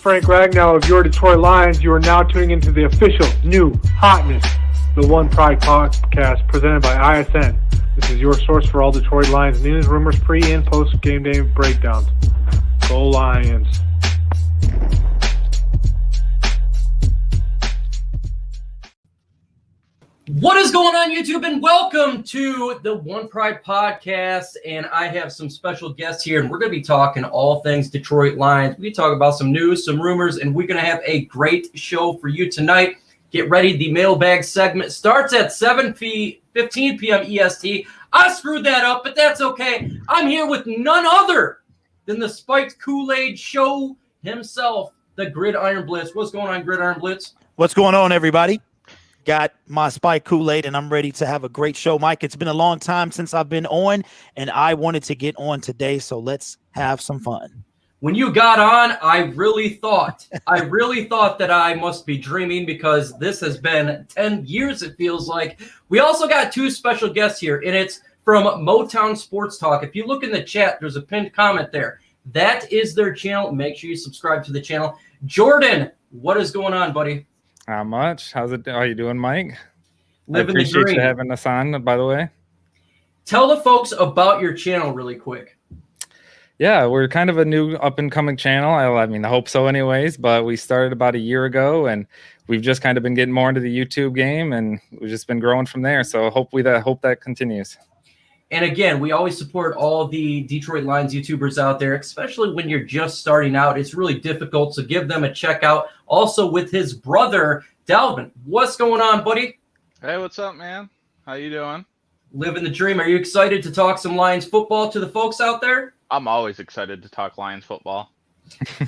Frank Ragnow of your Detroit Lions. You are now tuning into the official new hotness, the One Pride podcast presented by ISN. This is your source for all Detroit Lions news, rumors, pre- and post-game day breakdowns. Go Lions. What is going on, YouTube, and welcome to the One Pride podcast. And I have some special guests here, and we're going to be talking all things Detroit Lions. We talk about some news, some rumors, and we're going to have a great show for you tonight. Get ready. The mailbag segment starts at 7:15 p.m. EST. I screwed that up, but that's okay. I'm here with none other than the spiked Kool-Aid show himself, the Gridiron Blitz. What's going on, Gridiron Blitz? What's going on, everybody? Got my spike Kool-Aid, and I'm ready to have a great show. Mike, it's been a long time since I've been on, and I wanted to get on today, so let's have some fun. When you got on, I really thought that I must be dreaming, because this has been 10 years, it feels like. We also got two special guests here, and it's from Motown Sports Talk. If you look in the chat, there's a pinned comment there. That is their channel. Make sure you subscribe to the channel. Jordan, what is going on, buddy? Not much. How you doing, Mike? Living the dream. I appreciate you having us on, by the way. Tell the folks about your channel really quick. Yeah, we're kind of a new up-and-coming channel. I mean, I hope so anyways, but we started about a year ago, and we've just kind of been getting more into the YouTube game, and we've just been growing from there. So hope that continues. And again, we always support all the Detroit Lions YouTubers out there, especially when you're just starting out. It's really difficult, so give them a check out. Also with his brother, Dalvin. What's going on, buddy? Hey, what's up, man? How you doing? Living the dream. Are you excited to talk some Lions football to the folks out there? I'm always excited to talk Lions football.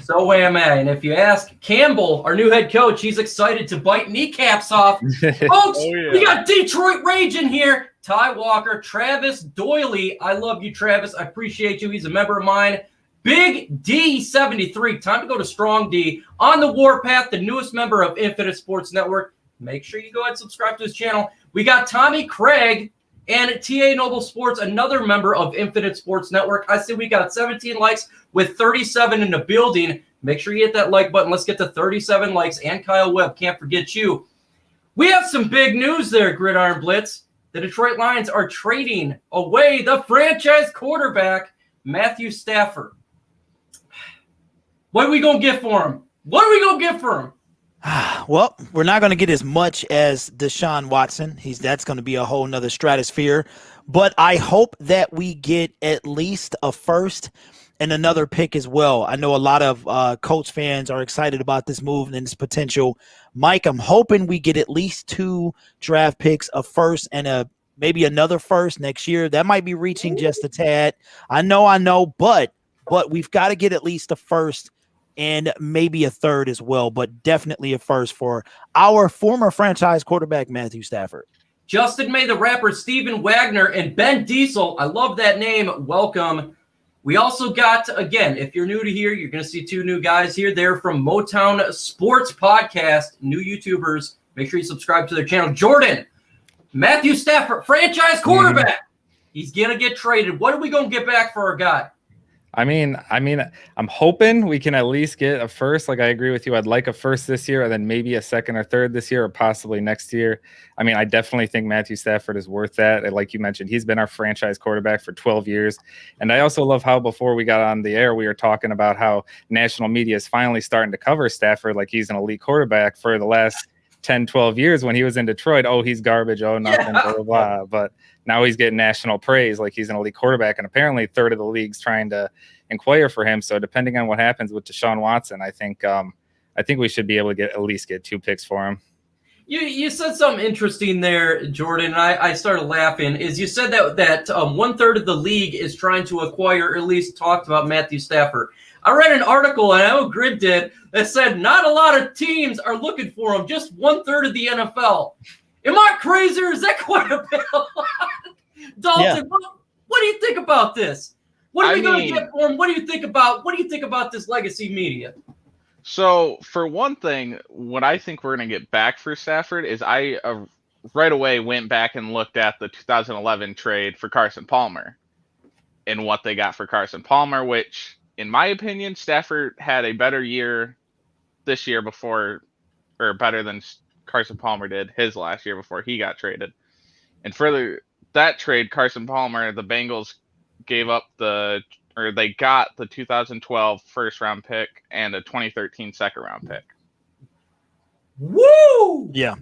So am I. And if you ask Campbell, our new head coach, he's excited to bite kneecaps off. Folks, we got Detroit Rage in here. Ty Walker, Travis Doyley. I love you, Travis. I appreciate you. He's a member of mine. Big D73. Time to go to Strong D. On the Warpath, the newest member of Infinite Sports Network. Make sure you go ahead and subscribe to his channel. We got Tommy Craig and TA Noble Sports, another member of Infinite Sports Network. I see we got 17 likes with 37 in the building. Make sure you hit that like button. Let's get to 37 likes. And Kyle Webb, can't forget you. We have some big news there, Gridiron Blitz. The Detroit Lions are trading away the franchise quarterback, Matthew Stafford. What are we going to get for him? Well, we're not going to get as much as Deshaun Watson. That's going to be a whole nother stratosphere. But I hope that we get at least a first and another pick as well. I know a lot of Colts fans are excited about this move and its potential. Mike, I'm hoping we get at least 2 draft picks, a first and maybe another first next year. That might be reaching just a tad. I know, but we've got to get at least a first and maybe a third as well, but definitely a first for our former franchise quarterback, Matthew Stafford. Justin May, the rapper, Steven Wagner, and Ben Diesel. I love that name. Welcome. We also got, again, if you're new to here, you're going to see 2 new guys here. They're from Motown Sports Podcast, new YouTubers. Make sure you subscribe to their channel. Jordan, Matthew Stafford, franchise quarterback. He's going to get traded. What are we going to get back for our guy? I mean, I'm hoping we can at least get a first. Like, I agree with you. I'd like a first this year, and then maybe a second or third this year, or possibly next year. I mean, I definitely think Matthew Stafford is worth that. And like you mentioned, he's been our franchise quarterback for 12 years. And I also love how before we got on the air, we were talking about how national media is finally starting to cover Stafford like he's an elite quarterback. For the last 10, 12 years when he was in Detroit, oh, he's garbage, oh, nothing, blah, blah, blah. But now he's getting national praise like he's an elite quarterback, and apparently a third of the league's trying to inquire for him. So depending on what happens with Deshaun Watson, I think we should be able to at least get 2 picks for him. You said something interesting there, Jordan, and I started laughing. Is you said that 1/3 of the league is trying to acquire, or at least talked about, Matthew Stafford. I read an article, and I know Grid did, that said not a lot of teams are looking for him, just 1/3 of the NFL. Am I crazy, or is that quite a bit? Dalton, yeah. What do you think about this? What are we going to get for him? What do you think about this legacy media? So, for one thing, what I think we're going to get back for Stafford is I right away went back and looked at the 2011 trade for Carson Palmer and what they got for Carson Palmer, which, in my opinion, Stafford had a better year this year before, or better than Carson Palmer did his last year before he got traded. And further, that trade, Carson Palmer, the Bengals they got the 2012 first round pick and a 2013 second round pick. Woo! Yeah.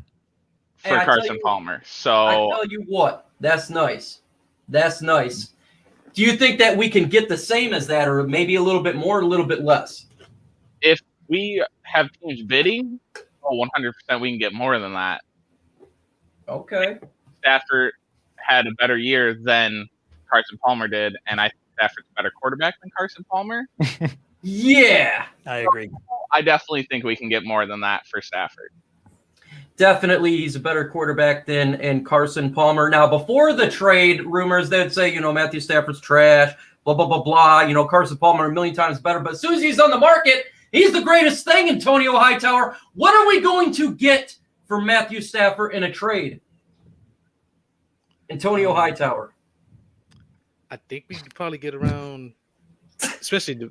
For Carson Palmer. So I tell you what, that's nice. That's nice. Do you think that we can get the same as that, or maybe a little bit more, a little bit less? If we have teams bidding, 100% we can get more than that. Okay. Stafford had a better year than Carson Palmer did, and I think Stafford's a better quarterback than Carson Palmer. Yeah. I agree. I definitely think we can get more than that for Stafford. Definitely, he's a better quarterback than Carson Palmer. Now, before the trade rumors, they'd say, Matthew Stafford's trash, blah, blah, blah, blah. Carson Palmer a million times better. But as soon as he's on the market, he's the greatest thing, Antonio Hightower. What are we going to get for Matthew Stafford in a trade? Antonio Hightower. I think we could probably get around, especially,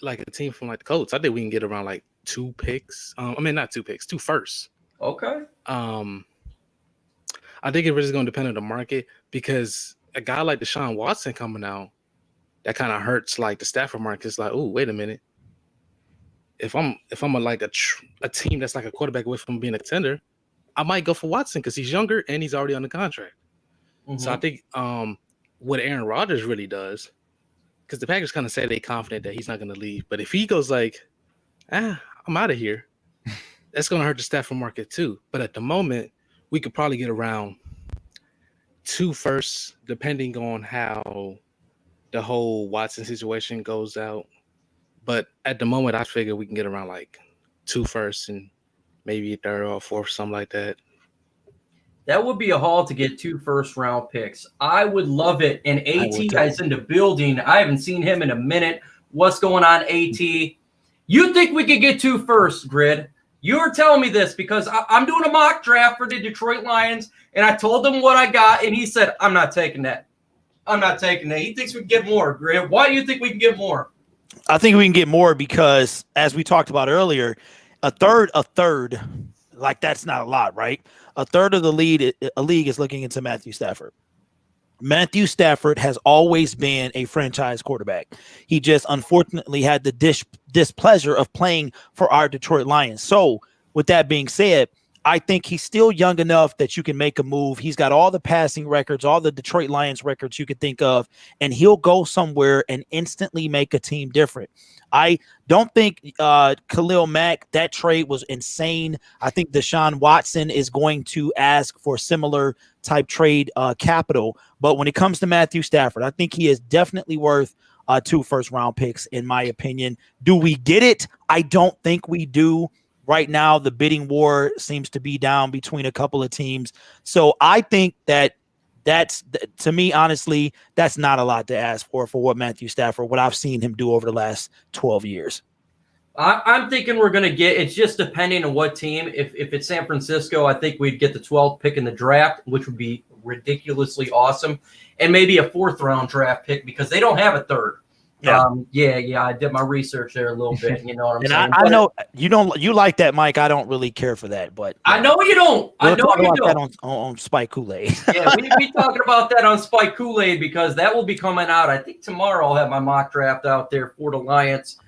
like a team from like the Colts. I think we can get around like 2 picks. Not 2 picks, 2 firsts. Okay. I think it really is going to depend on the market, because a guy like Deshaun Watson coming out, that kind of hurts like the Stafford market. It's like, oh, wait a minute. If I'm a team that's like a quarterback away from being a contender, I might go for Watson because he's younger and he's already on the contract. Mm-hmm. So I think what Aaron Rodgers really does, because the Packers kind of say they're confident that he's not going to leave, but if he goes like, I'm out of here, that's going to hurt the Stafford market too. But at the moment, we could probably get around 2 firsts, depending on how the whole Watson situation goes out. But at the moment, I figure we can get around like 2 firsts and maybe a 3rd or 4th, something like that. That would be a haul to get 2 first-round picks. I would love it. And AT is in the building. I haven't seen him in a minute. What's going on, AT? You think we could get 2 firsts, Grid? You were telling me this because I'm doing a mock draft for the Detroit Lions, and I told him what I got, and he said, I'm not taking that. I'm not taking that. He thinks we can get more, Grid. Why do you think we can get more? I think we can get more because, as we talked about earlier, a third, like that's not a lot, right? A third of the league is looking into Matthew Stafford. Matthew Stafford has always been a franchise quarterback. He just unfortunately had the displeasure of playing for our Detroit Lions. So with that being said, I think he's still young enough that you can make a move. He's got all the passing records, all the Detroit Lions records you could think of, and he'll go somewhere and instantly make a team different. I don't think Khalil Mack, that trade was insane. I think Deshaun Watson is going to ask for similar type trade capital. But when it comes to Matthew Stafford, I think he is definitely worth 2 first-round picks, in my opinion. Do we get it? I don't think we do. Right now, the bidding war seems to be down between a couple of teams. So I think that's, to me, honestly, that's not a lot to ask for what Matthew Stafford, what I've seen him do over the last 12 years. I'm thinking we're going to get, it's just depending on what team. If it's San Francisco, I think we'd get the 12th pick in the draft, which would be ridiculously awesome. And maybe a 4th-round draft pick because they don't have a 3rd. Yeah. I did my research there a little bit. You know what I'm saying? I know you like that, Mike. I don't really care for that, but I know you don't. We'll talk about that on Spike Kool-Aid. Yeah, we'll be talking about that on Spike Kool-Aid because that will be coming out. I think tomorrow I'll have my mock draft out there for the Lions.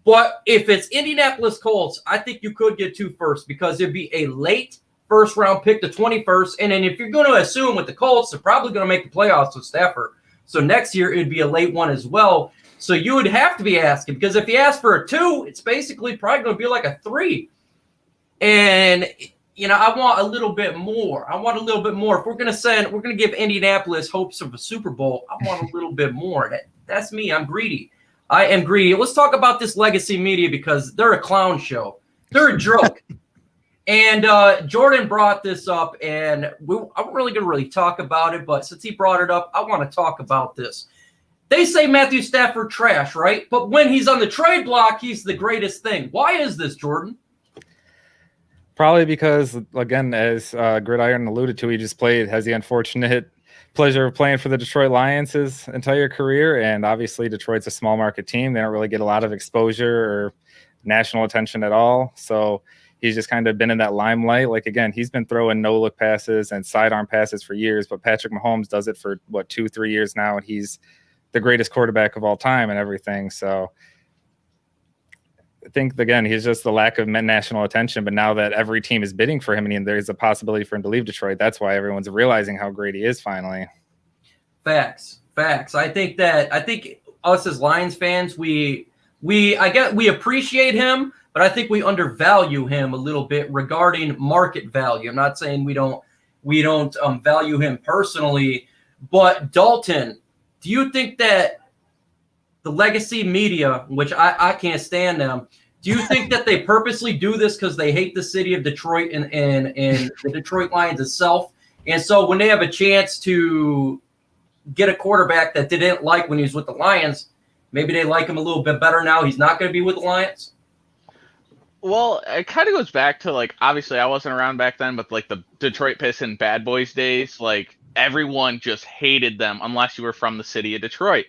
But if it's Indianapolis Colts, I think you could get 2 firsts because it'd be a late first-round pick, the 21st. And then if you're going to assume with the Colts, they're probably going to make the playoffs with Stafford. So next year it'd be a late one as well. So you would have to be asking because if you ask for a 2, it's basically probably going to be like a 3. And, I want a little bit more. If we're going to give Indianapolis hopes of a Super Bowl, I want a little bit more. That's me. I'm greedy. I am greedy. Let's talk about this legacy media because they're a clown show. They're a joke. And Jordan brought this up, and I'm really going to really talk about it. But since he brought it up, I want to talk about this. They say Matthew Stafford trash, right? But when he's on the trade block, he's the greatest thing. Why is this, Jordan? Probably because, again, as Gridiron alluded to, he just has the unfortunate pleasure of playing for the Detroit Lions his entire career. And obviously Detroit's a small market team. They don't really get a lot of exposure or national attention at all. So he's just kind of been in that limelight. Like, again, he's been throwing no-look passes and sidearm passes for years, but Patrick Mahomes does it for, 2-3 years now, and he's the greatest quarterback of all time and everything. So I think, again, he's just the lack of national attention. But now that every team is bidding for him and there's a possibility for him to leave Detroit, that's why everyone's realizing how great he is finally. Facts. I think us as Lions fans, we appreciate him, but I think we undervalue him a little bit regarding market value. I'm not saying we don't value him personally, but Dalton, do you think that the legacy media, which I can't stand them, do you think that they purposely do this because they hate the city of Detroit and the Detroit Lions itself? And so when they have a chance to get a quarterback that they didn't like when he was with the Lions, maybe they like him a little bit better now he's not going to be with the Lions? Well, it kind of goes back to, like, obviously I wasn't around back then, but like the Detroit Pistons Bad Boys days, like everyone just hated them unless you were from the city of Detroit.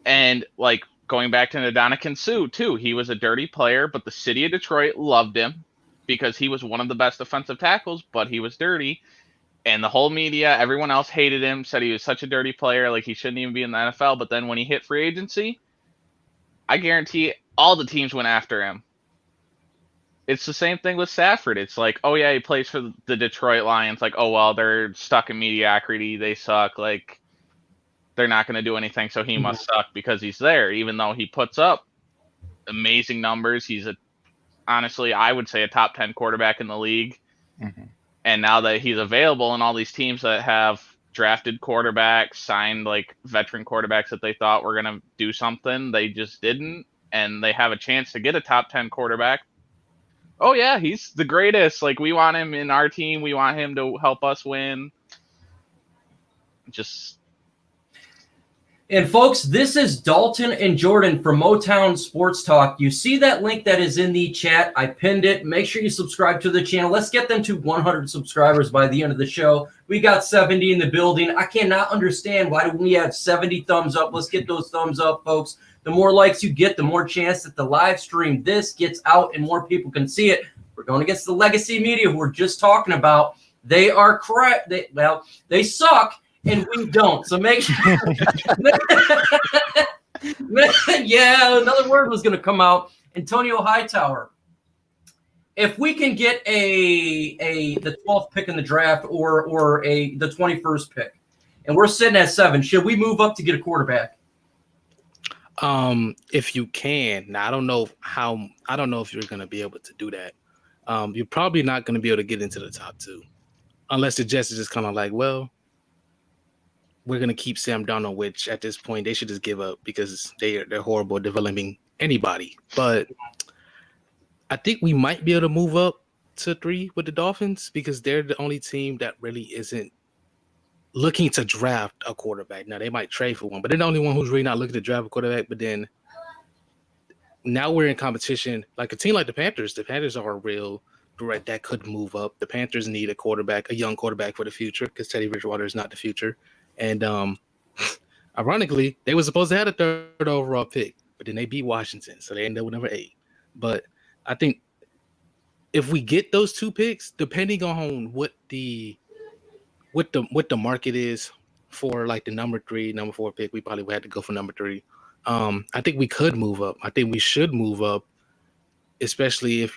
And like going back to Ndamukong Suh too, he was a dirty player, but the city of Detroit loved him because he was one of the best defensive tackles, but he was dirty. And the whole media, everyone else hated him, said he was such a dirty player, like he shouldn't even be in the NFL. But then when he hit free agency, I guarantee all the teams went after him. It's the same thing with Stafford. It's like, oh yeah, he plays for the Detroit Lions. Like, oh well, they're stuck in mediocrity. They suck. Like, they're not going to do anything, so he must suck because he's there. Even though he puts up amazing numbers, he's honestly, I would say a top 10 quarterback in the league. Mm-hmm. And now that he's available, and all these teams that have drafted quarterbacks, signed like veteran quarterbacks that they thought were going to do something, they just didn't, and they have a chance to get a top 10 quarterback. Oh yeah, he's the greatest. Like, we want him in our team. We want him to help us win. And folks, this is Dalton and Jordan from Motown Sports Talk. You see that link that is in the chat. I pinned it. Make sure you subscribe to the channel. Let's get them to 100 subscribers by the end of the show. We got 70 in the building. I cannot understand why we have 70 thumbs up. Let's get those thumbs up, folks. The more likes you get, the more chance that the live stream this gets out and more people can see it. We're going against the legacy media who we're just talking about. They are correct. They suck. And we don't. So make sure. Yeah, another word was going to come out. Antonio Hightower. If we can get the 12th pick in the draft or the 21st pick, and we're sitting at 7, should we move up to get a quarterback? If you can. Now, I don't know if you're going to be able to do that. You're probably not going to be able to get into the top 2, unless the Jets is just kind of like, well, we're going to keep Sam Darnold, which at this point they should just give up because they're horrible at developing anybody. But I think we might be able to move up to 3 with the Dolphins because they're the only team that really isn't looking to draft a quarterback. Now, they might trade for one, but they're the only one who's really not looking to draft a quarterback. But then now we're in competition. Like a team like the Panthers are a real threat that could move up. The Panthers need a young quarterback for the future because Teddy Bridgewater is not the future. And ironically, they were supposed to have a 3rd overall pick, but then they beat Washington, so they ended up with number 8. But I think if we get those 2 picks, depending on what the market is for like the number 3, number 4 pick, we probably would have to go for number 3. I think we could move up. I think we should move up, especially if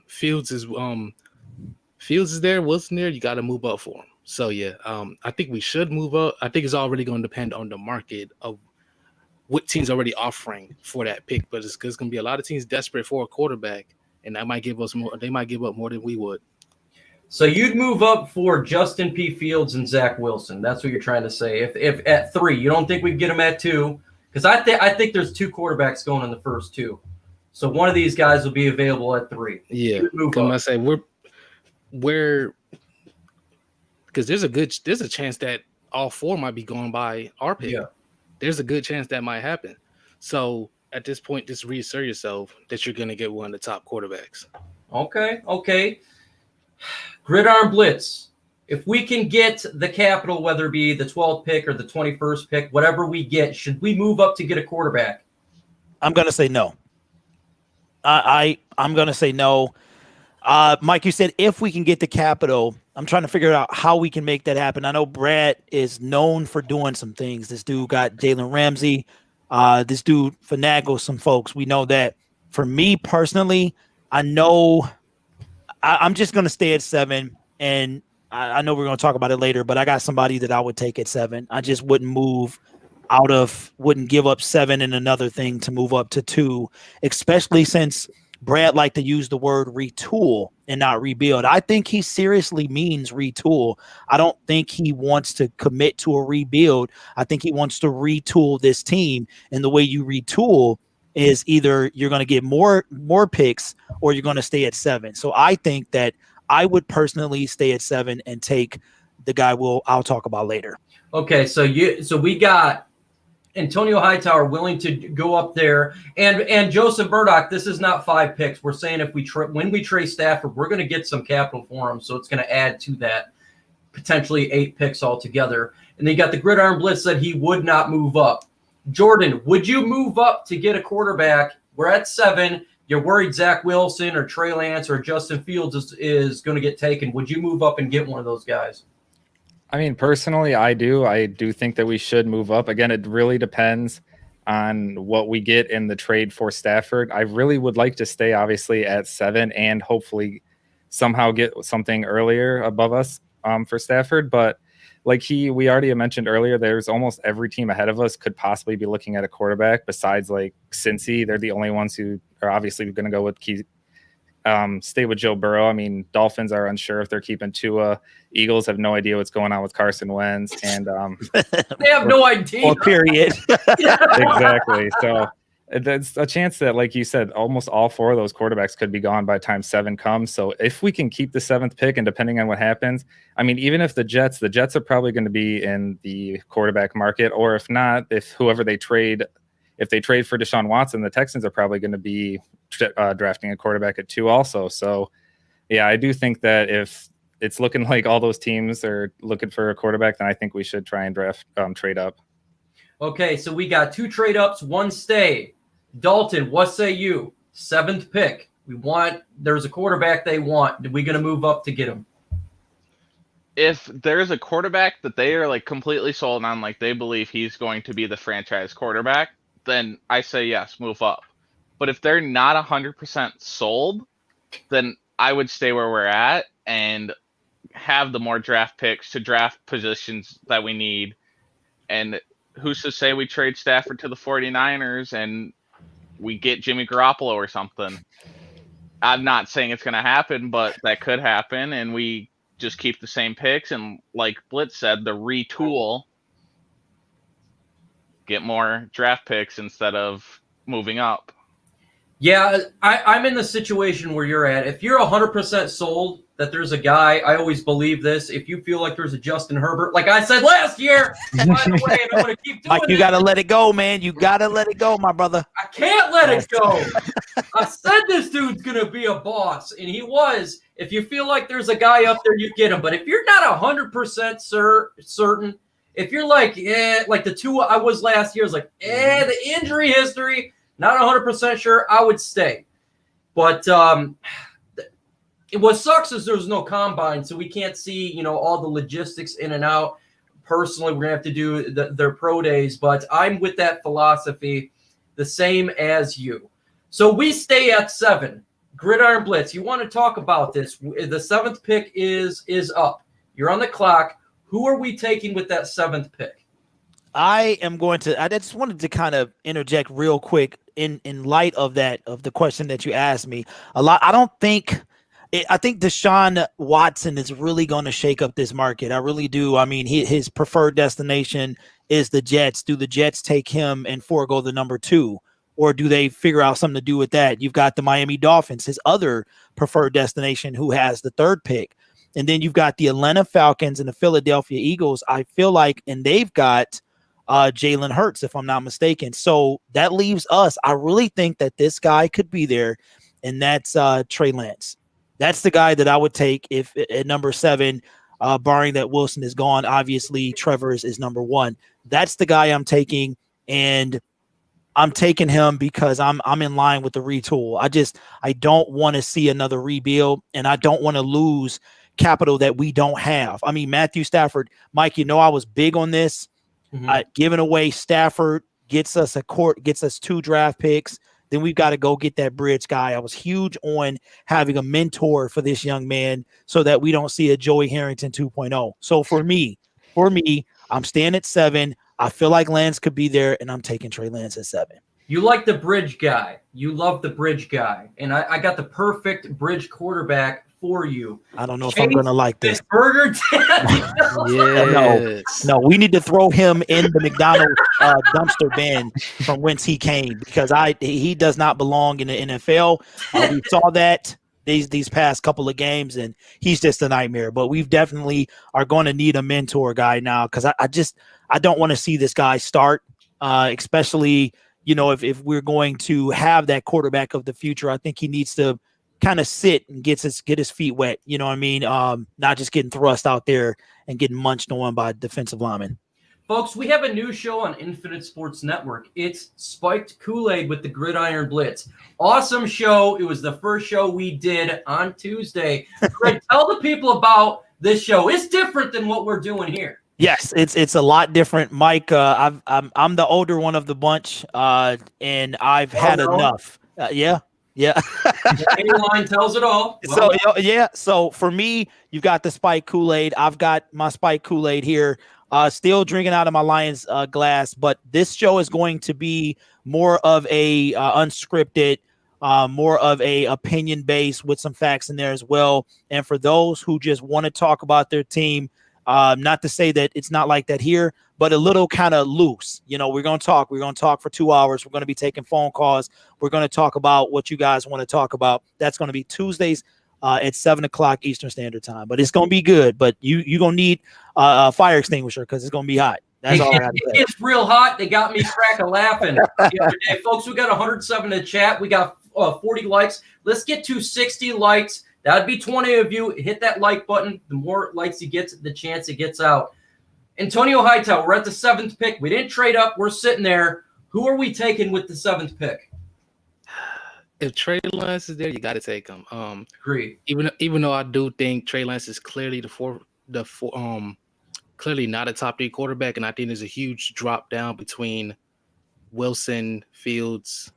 Fields is there, Wilson there, you got to move up for him. So, yeah, I think we should move up. I think it's already going to depend on the market of what team's already offering for that pick. But it's going to be a lot of teams desperate for a quarterback, and that might give us more. They might give up more than we would. So you'd move up for Justin P. Fields and Zach Wilson. That's what you're trying to say. If at 3, you don't think we'd get them at 2? Because I think there's 2 quarterbacks going in the first 2. So one of these guys will be available at 3. Yeah, I say we're. Because there's a chance that all 4 might be going by our pick. Yeah. There's a good chance that might happen. So at this point, just reassert yourself that you're going to get one of the top quarterbacks. Okay. Gridiron Blitz. If we can get the capital, whether it be the 12th pick or the 21st pick, whatever we get, should we move up to get a quarterback? I'm gonna say no. I'm gonna say no. Mike, you said if we can get the capital, I'm trying to figure out how we can make that happen. I know Brad is known for doing some things. This dude got Jalen Ramsey. This dude finagles some folks. We know that. For me personally, I know I'm just going to stay at 7. And I know we're going to talk about it later, but I got somebody that I would take at 7. I just wouldn't wouldn't give up 7 and another thing to move up to 2, especially since Brad liked to use the word retool and not rebuild. I think he seriously means retool. I don't think he wants to commit to a rebuild. I think he wants to retool this team. And the way you retool is either you're going to get more picks or you're going to stay at 7. So I think that I would personally stay at 7 and take the guy I'll talk about later. Okay, so we got Antonio Hightower willing to go up there, and Joseph Burdock. This is not 5 picks. We're saying if when we trade Stafford, we're going to get some capital for him, so it's going to add to that, potentially 8 picks altogether. And they got the Gridiron Blitz said he would not move up. Jordan, would you move up to get a quarterback? We're at 7. You're worried Zach Wilson or Trey Lance or Justin Fields is going to get taken. Would you move up and get one of those guys? I mean, personally, I do think that we should move up. Again, it really depends on what we get in the trade for Stafford. I really would like to stay, obviously, at 7 and hopefully somehow get something earlier above us for Stafford. But like we already mentioned earlier, there's almost every team ahead of us could possibly be looking at a quarterback besides like Cincy. They're the only ones who are obviously going to go with stay with Joe Burrow. I mean, Dolphins are unsure if they're keeping Tua. Eagles have no idea what's going on with Carson Wentz, and they have no idea. Or period. Exactly. So there's a chance that, like you said, almost all 4 of those quarterbacks could be gone by the time 7 comes. So if we can keep the 7th pick, and depending on what happens, I mean, even if the Jets are probably going to be in the quarterback market, or if not, if they trade for Deshaun Watson, the Texans are probably going to be drafting a quarterback at 2 also. So yeah, I do think that if it's looking like all those teams are looking for a quarterback, then I think we should try and trade up. Okay, so we got 2 trade ups, 1 stay. Dalton, what say you? 7th pick. There's a quarterback they want. Are we going to move up to get him? If there's a quarterback that they are like completely sold on, like they believe he's going to be the franchise quarterback, then I say yes, move up. But if they're not 100% sold, then I would stay where we're at and have the more draft picks to draft positions that we need. And who's to say we trade Stafford to the 49ers and we get Jimmy Garoppolo or something? I'm not saying it's going to happen, but that could happen. And we just keep the same picks. And like Blitz said, the retool, get more draft picks instead of moving up. Yeah, I'm in the situation where you're at. If you're 100% sold that there's a guy, I always believe this. If you feel like there's a Justin Herbert, like I said last year, by the way, and I'm going to keep doing Mike, you got to let it go, man. You got to let it go, my brother. I can't let it go. I said this dude's going to be a boss, and he was. If you feel like there's a guy up there, you get him. But if you're not 100% certain, if you're like, like the 2 I was last year, I was like, the injury history, not 100% sure, I would stay. But what sucks is there's no combine, so we can't see, all the logistics in and out. Personally, we're going to have to do their pro days, but I'm with that philosophy the same as you. So we stay at 7. Gridiron Blitz, you want to talk about this. The 7th pick is up. You're on the clock. Who are we taking with that 7th pick? I just wanted to kind of interject real quick in light of the question that you asked me. I think Deshaun Watson is really going to shake up this market. I really do. I mean, his preferred destination is the Jets. Do the Jets take him and forego the number 2? Or do they figure out something to do with that? You've got the Miami Dolphins, his other preferred destination, who has the 3rd pick. And then you've got the Atlanta Falcons and the Philadelphia Eagles, I feel like, and they've got Jalen Hurts, if I'm not mistaken. So that leaves us. I really think that this guy could be there, and that's Trey Lance. That's the guy that I would take if at number 7, barring that Wilson is gone. Obviously, Trevor's is number 1. That's the guy I'm taking. And I'm taking him because I'm in line with the retool. I don't want to see another rebuild, and I don't want to lose capital that we don't have. I mean, Matthew Stafford, Mike, I was big on this. Giving away Stafford gets us 2 draft picks. Then we've got to go get that bridge guy. I was huge on having a mentor for this young man so that we don't see a Joey Harrington 2.0. So for me, I'm staying at 7. I feel like Lance could be there, and I'm taking Trey Lance at 7. You like the bridge guy. You love the bridge guy. And I got the perfect bridge quarterback for you. I don't know if I'm going to like this. Burger No, we need to throw him in the McDonald's dumpster bin from whence he came, because he does not belong in the NFL. We saw that these past couple of games, and he's just a nightmare. But we definitely are going to need a mentor guy now, because I don't want to see this guy start, especially if we're going to have that quarterback of the future. I think he needs to kind of sit and get his feet wet. You know what I mean? Not just getting thrust out there and getting munched on by defensive linemen. Folks, we have a new show on Infinite Sports Network. It's Spiked Kool-Aid with the Gridiron Blitz. Awesome show. It was the first show we did on Tuesday. Greg, tell the people about this show. It's different than what we're doing here. Yes, it's a lot different, Mike. I'm the older one of the bunch, and I've had enough. Yeah. Any line tells it all. So for me, you've got the Spike Kool-Aid. I've got my Spike Kool-Aid here. Still drinking out of my Lions glass, but this show is going to be more of a unscripted, more of a opinion based with some facts in there as well. And for those who just want to talk about their team, not to say that it's not like that here, but a little kind of loose. We're going to talk for 2 hours. We're going to be taking phone calls. We're going to talk about what you guys want to talk about. That's going to be Tuesdays at 7:00 Eastern Standard Time. But it's going to be good. But you're going to need a fire extinguisher because it's going to be hot. That's all I got to say. It's real hot. They got me cracking laughing the other day. Folks, we got 107 in the chat. We got 40 likes. Let's get to 60 likes. That'd be 20 of you. Hit that like button. The more likes he gets, the chance it gets out. Antonio Hightower, we're at the 7th pick. We didn't trade up. We're sitting there. Who are we taking with the 7th pick? If Trey Lance is there, you got to take him. Agreed. Even though I do think Trey Lance is clearly clearly not a top 3 quarterback, and I think there's a huge drop down between Wilson, Fields,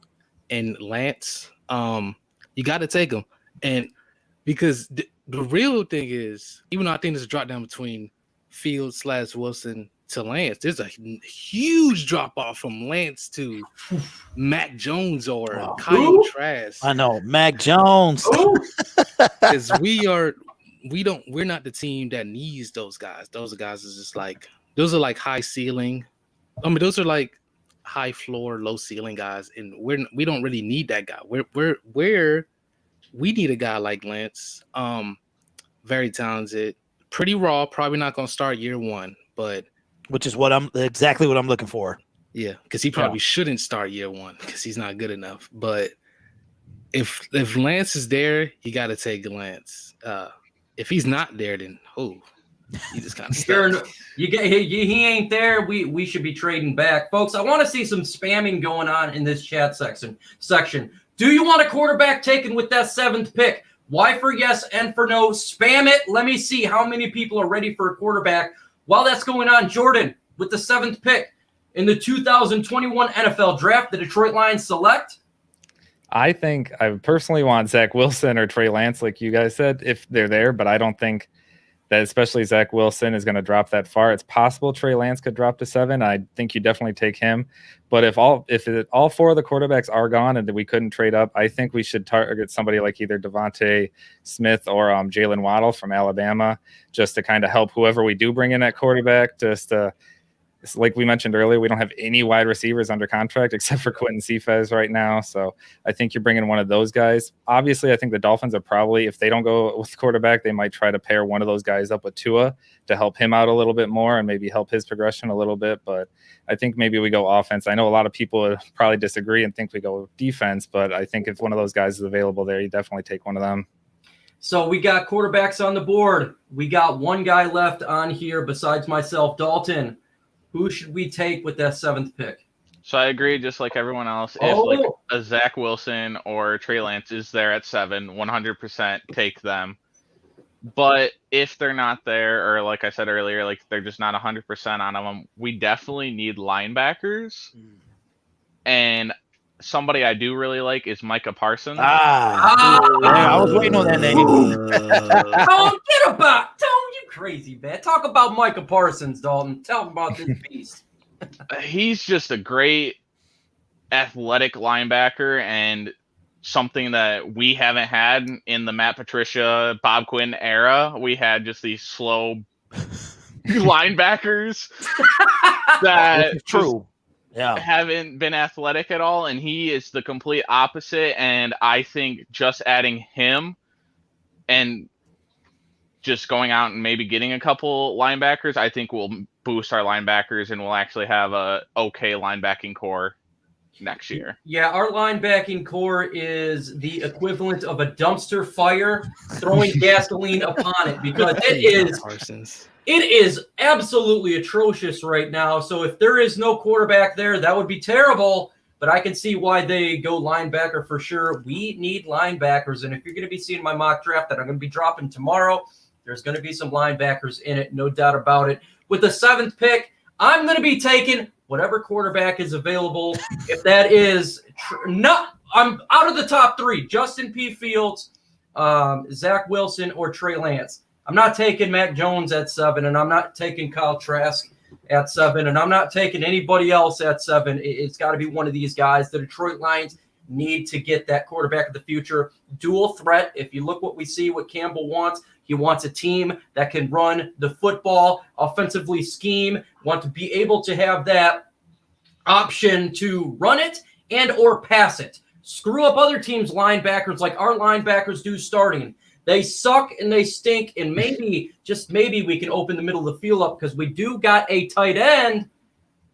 and Lance. You got to take him, and because the real thing is, even though I think there's a drop down between Fields / Wilson to Lance, there's a huge drop off from Lance to Mac Jones or Kyle Trask. I know Mac Jones. Because we're not the team that needs those guys. Those guys is just like, those are like high ceiling. I mean, those are like high floor, low ceiling guys, and we don't really need that guy. We need a guy like Lance. Very talented, pretty raw, probably not gonna start year 1, but which is exactly what I'm looking for. Yeah, because he probably shouldn't start year 1 because he's not good enough. But if Lance is there, you got to take Lance. If he's not there, then he just kind of stuck. He ain't there. We should be trading back, folks. I want to see some spamming going on in this chat section. Do you want a quarterback taken with that 7th pick? Y for yes and for no. Spam it. Let me see how many people are ready for a quarterback. While that's going on, Jordan, with the 7th pick in the 2021 NFL Draft, the Detroit Lions select? I think I personally want Zach Wilson or Trey Lance, like you guys said, if they're there, but I don't think that especially Zach Wilson is going to drop that far. It's possible Trey Lance could drop to 7. I think you definitely take him. But if all 4 of the quarterbacks are gone and that we couldn't trade up, I think we should target somebody like either Devontae Smith or Jalen Waddle from Alabama, just to kind of help whoever we do bring in at quarterback. It's like we mentioned earlier, we don't have any wide receivers under contract except for Quentin Cephas right now. So I think you're bringing one of those guys. Obviously, I think the Dolphins are probably, if they don't go with quarterback, they might try to pair one of those guys up with Tua to help him out a little bit more and maybe help his progression a little bit. But I think maybe we go offense. I know a lot of people would probably disagree and think we go defense, but I think if one of those guys is available there, you definitely take one of them. So we got quarterbacks on the board. We got one guy left on here besides myself, Dalton. Who should we take with that 7th pick? So I agree, just like everyone else. If like a Zach Wilson or Trey Lance is there at 7, 100% take them. But if they're not there, or like I said earlier, like they're just not 100% on them, we definitely need linebackers. And somebody I do really like is Micah Parsons. I was waiting on that name. Don't you crazy, man. Talk about Micah Parsons, Dalton. Tell him about this beast. He's just a great athletic linebacker and something that we haven't had in the Matt Patricia, Bob Quinn era. We had just these slow linebackers that haven't been athletic at all, and he is the complete opposite. And I think just adding him and just going out and maybe getting a couple linebackers, I think will boost our linebackers and we'll actually have a okay linebacking core next year. Yeah, our linebacking core is the equivalent of a dumpster fire throwing gasoline upon it, because it is absolutely atrocious right now. So if there is no quarterback there, that would be terrible. But I can see why they go linebacker for sure. We need linebackers. And if you're going to be seeing my mock draft that I'm going to be dropping tomorrow, there's going to be some linebackers in it, no doubt about it. With the 7th pick, I'm going to be taking whatever quarterback is available. If that is I'm out of the top 3, Justin P. Fields, Zach Wilson, or Trey Lance. I'm not taking Mac Jones at 7, and I'm not taking Kyle Trask at 7, and I'm not taking anybody else at 7. It's got to be one of these guys. The Detroit Lions need to get that quarterback of the future. Dual threat. If you look what we see, what Campbell wants, he wants a team that can run the football, offensively scheme, want to be able to have that option to run it and or pass it. Screw up other teams' linebackers like our linebackers do starting. They suck and they stink, and maybe, just maybe, we can open the middle of the field up because we do got a tight end.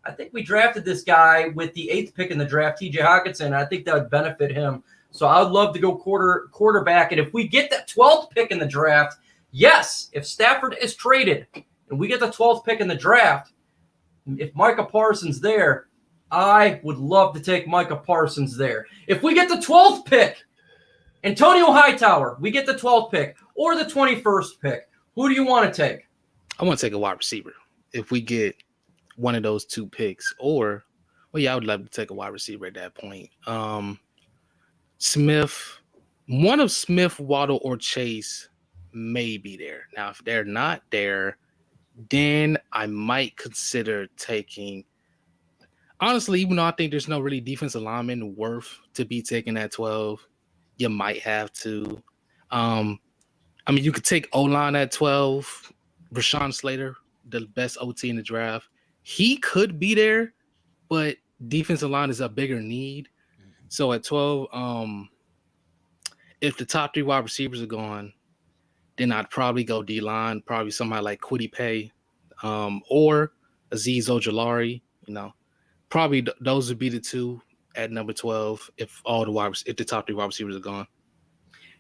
I think we drafted this guy with the 8th pick in the draft, TJ Hockenson. I think that would benefit him. So I would love to go quarterback. And if we get that 12th pick in the draft, yes, if Stafford is traded and we get the 12th pick in the draft, if Micah Parsons there, I would love to take Micah Parsons there. If we get the 12th pick, Antonio Hightower, we get the 12th pick or the 21st pick, who do you want to take? I want to take a wide receiver. If we get one of those 2 picks, or, well, yeah, I would love to take a wide receiver at that point. Smith, one of Smith, Waddle, or Chase may be there. Now, if they're not there, then I might consider taking, honestly, even though I think there's no really defensive lineman worth to be taken at 12, you might have to. You could take O-line at 12. Rashawn Slater, the best OT in the draft. He could be there, but defensive line is a bigger need. So at 12, if the top 3 wide receivers are gone, then I'd probably go D-line, probably somebody like Kwity Paye, or Azeez Ojulari. Probably those would be the 2 at number 12 if the top 3 wide receivers are gone.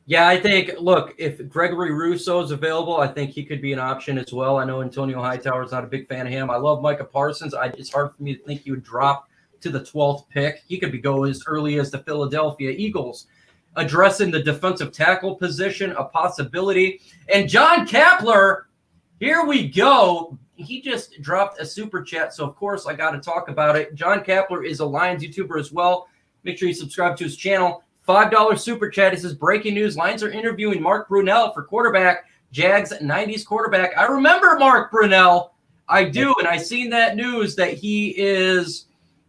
Yeah, I think, look, if Gregory Rousseau is available, I think he could be an option as well. I know Antonio Hightower is not a big fan of him. I love Micah Parsons. It's hard for me to think he would drop to the 12th pick. He could go as early as the Philadelphia Eagles. Addressing the defensive tackle position, a possibility. And John Kapler, here we go. He just dropped a super chat, so of course I got to talk about it. John Kapler is a Lions YouTuber as well. Make sure you subscribe to his channel. $5 super chat. He says, breaking news, Lions are interviewing Mark Brunell for quarterback, Jags 90s quarterback. I remember Mark Brunell. I do, and I seen that news that he is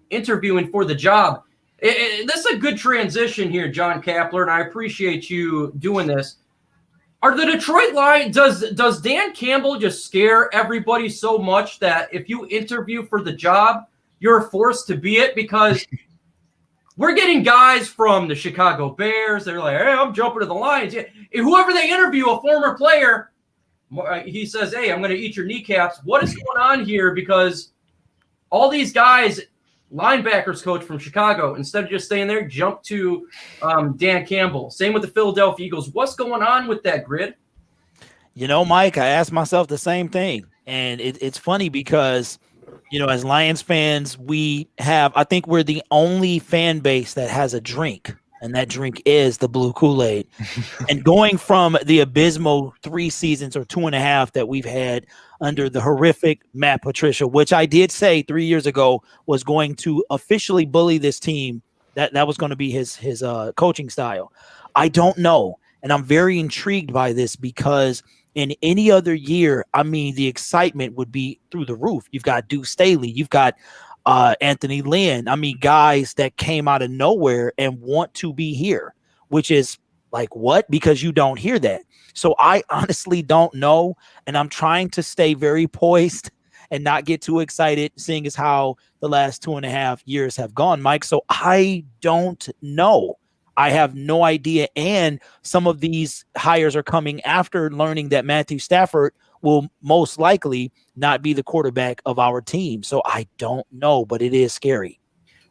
interviewing for the job. This is a good transition here, John Kapler, and I appreciate you doing this. Are the Detroit Lions, does Dan Campbell just scare everybody so much that if you interview for the job, you're forced to be it? Because we're getting guys from the Chicago Bears. They're like, hey, I'm jumping to the Lions. Yeah. Whoever they interview, a former player, he says, hey, I'm going to eat your kneecaps. What is going on here? Because all these guys, linebackers coach from Chicago, instead of just staying there, jump to Dan Campbell. Same with the Philadelphia Eagles. What's going on with that grid? Mike, I asked myself the same thing. And it's funny because, as Lions fans, I think we're the only fan base that has a drink, and that drink is the blue Kool-Aid. And going from the abysmal 3 seasons or 2.5 that we've had under the horrific Matt Patricia, which I did say 3 years ago was going to officially bully this team, that was going to be his coaching style. I don't know. And I'm very intrigued by this because in any other year, I mean, the excitement would be through the roof. You've got Duke Staley. You've got Anthony Lynn. I mean, guys that came out of nowhere and want to be here, which is like what? Because you don't hear that. So I honestly don't know. And I'm trying to stay very poised and not get too excited, seeing as how the last 2.5 years have gone, Mike. So I don't know. I have no idea. And some of these hires are coming after learning that Matthew Stafford will most likely not be the quarterback of our team. So I don't know, but it is scary.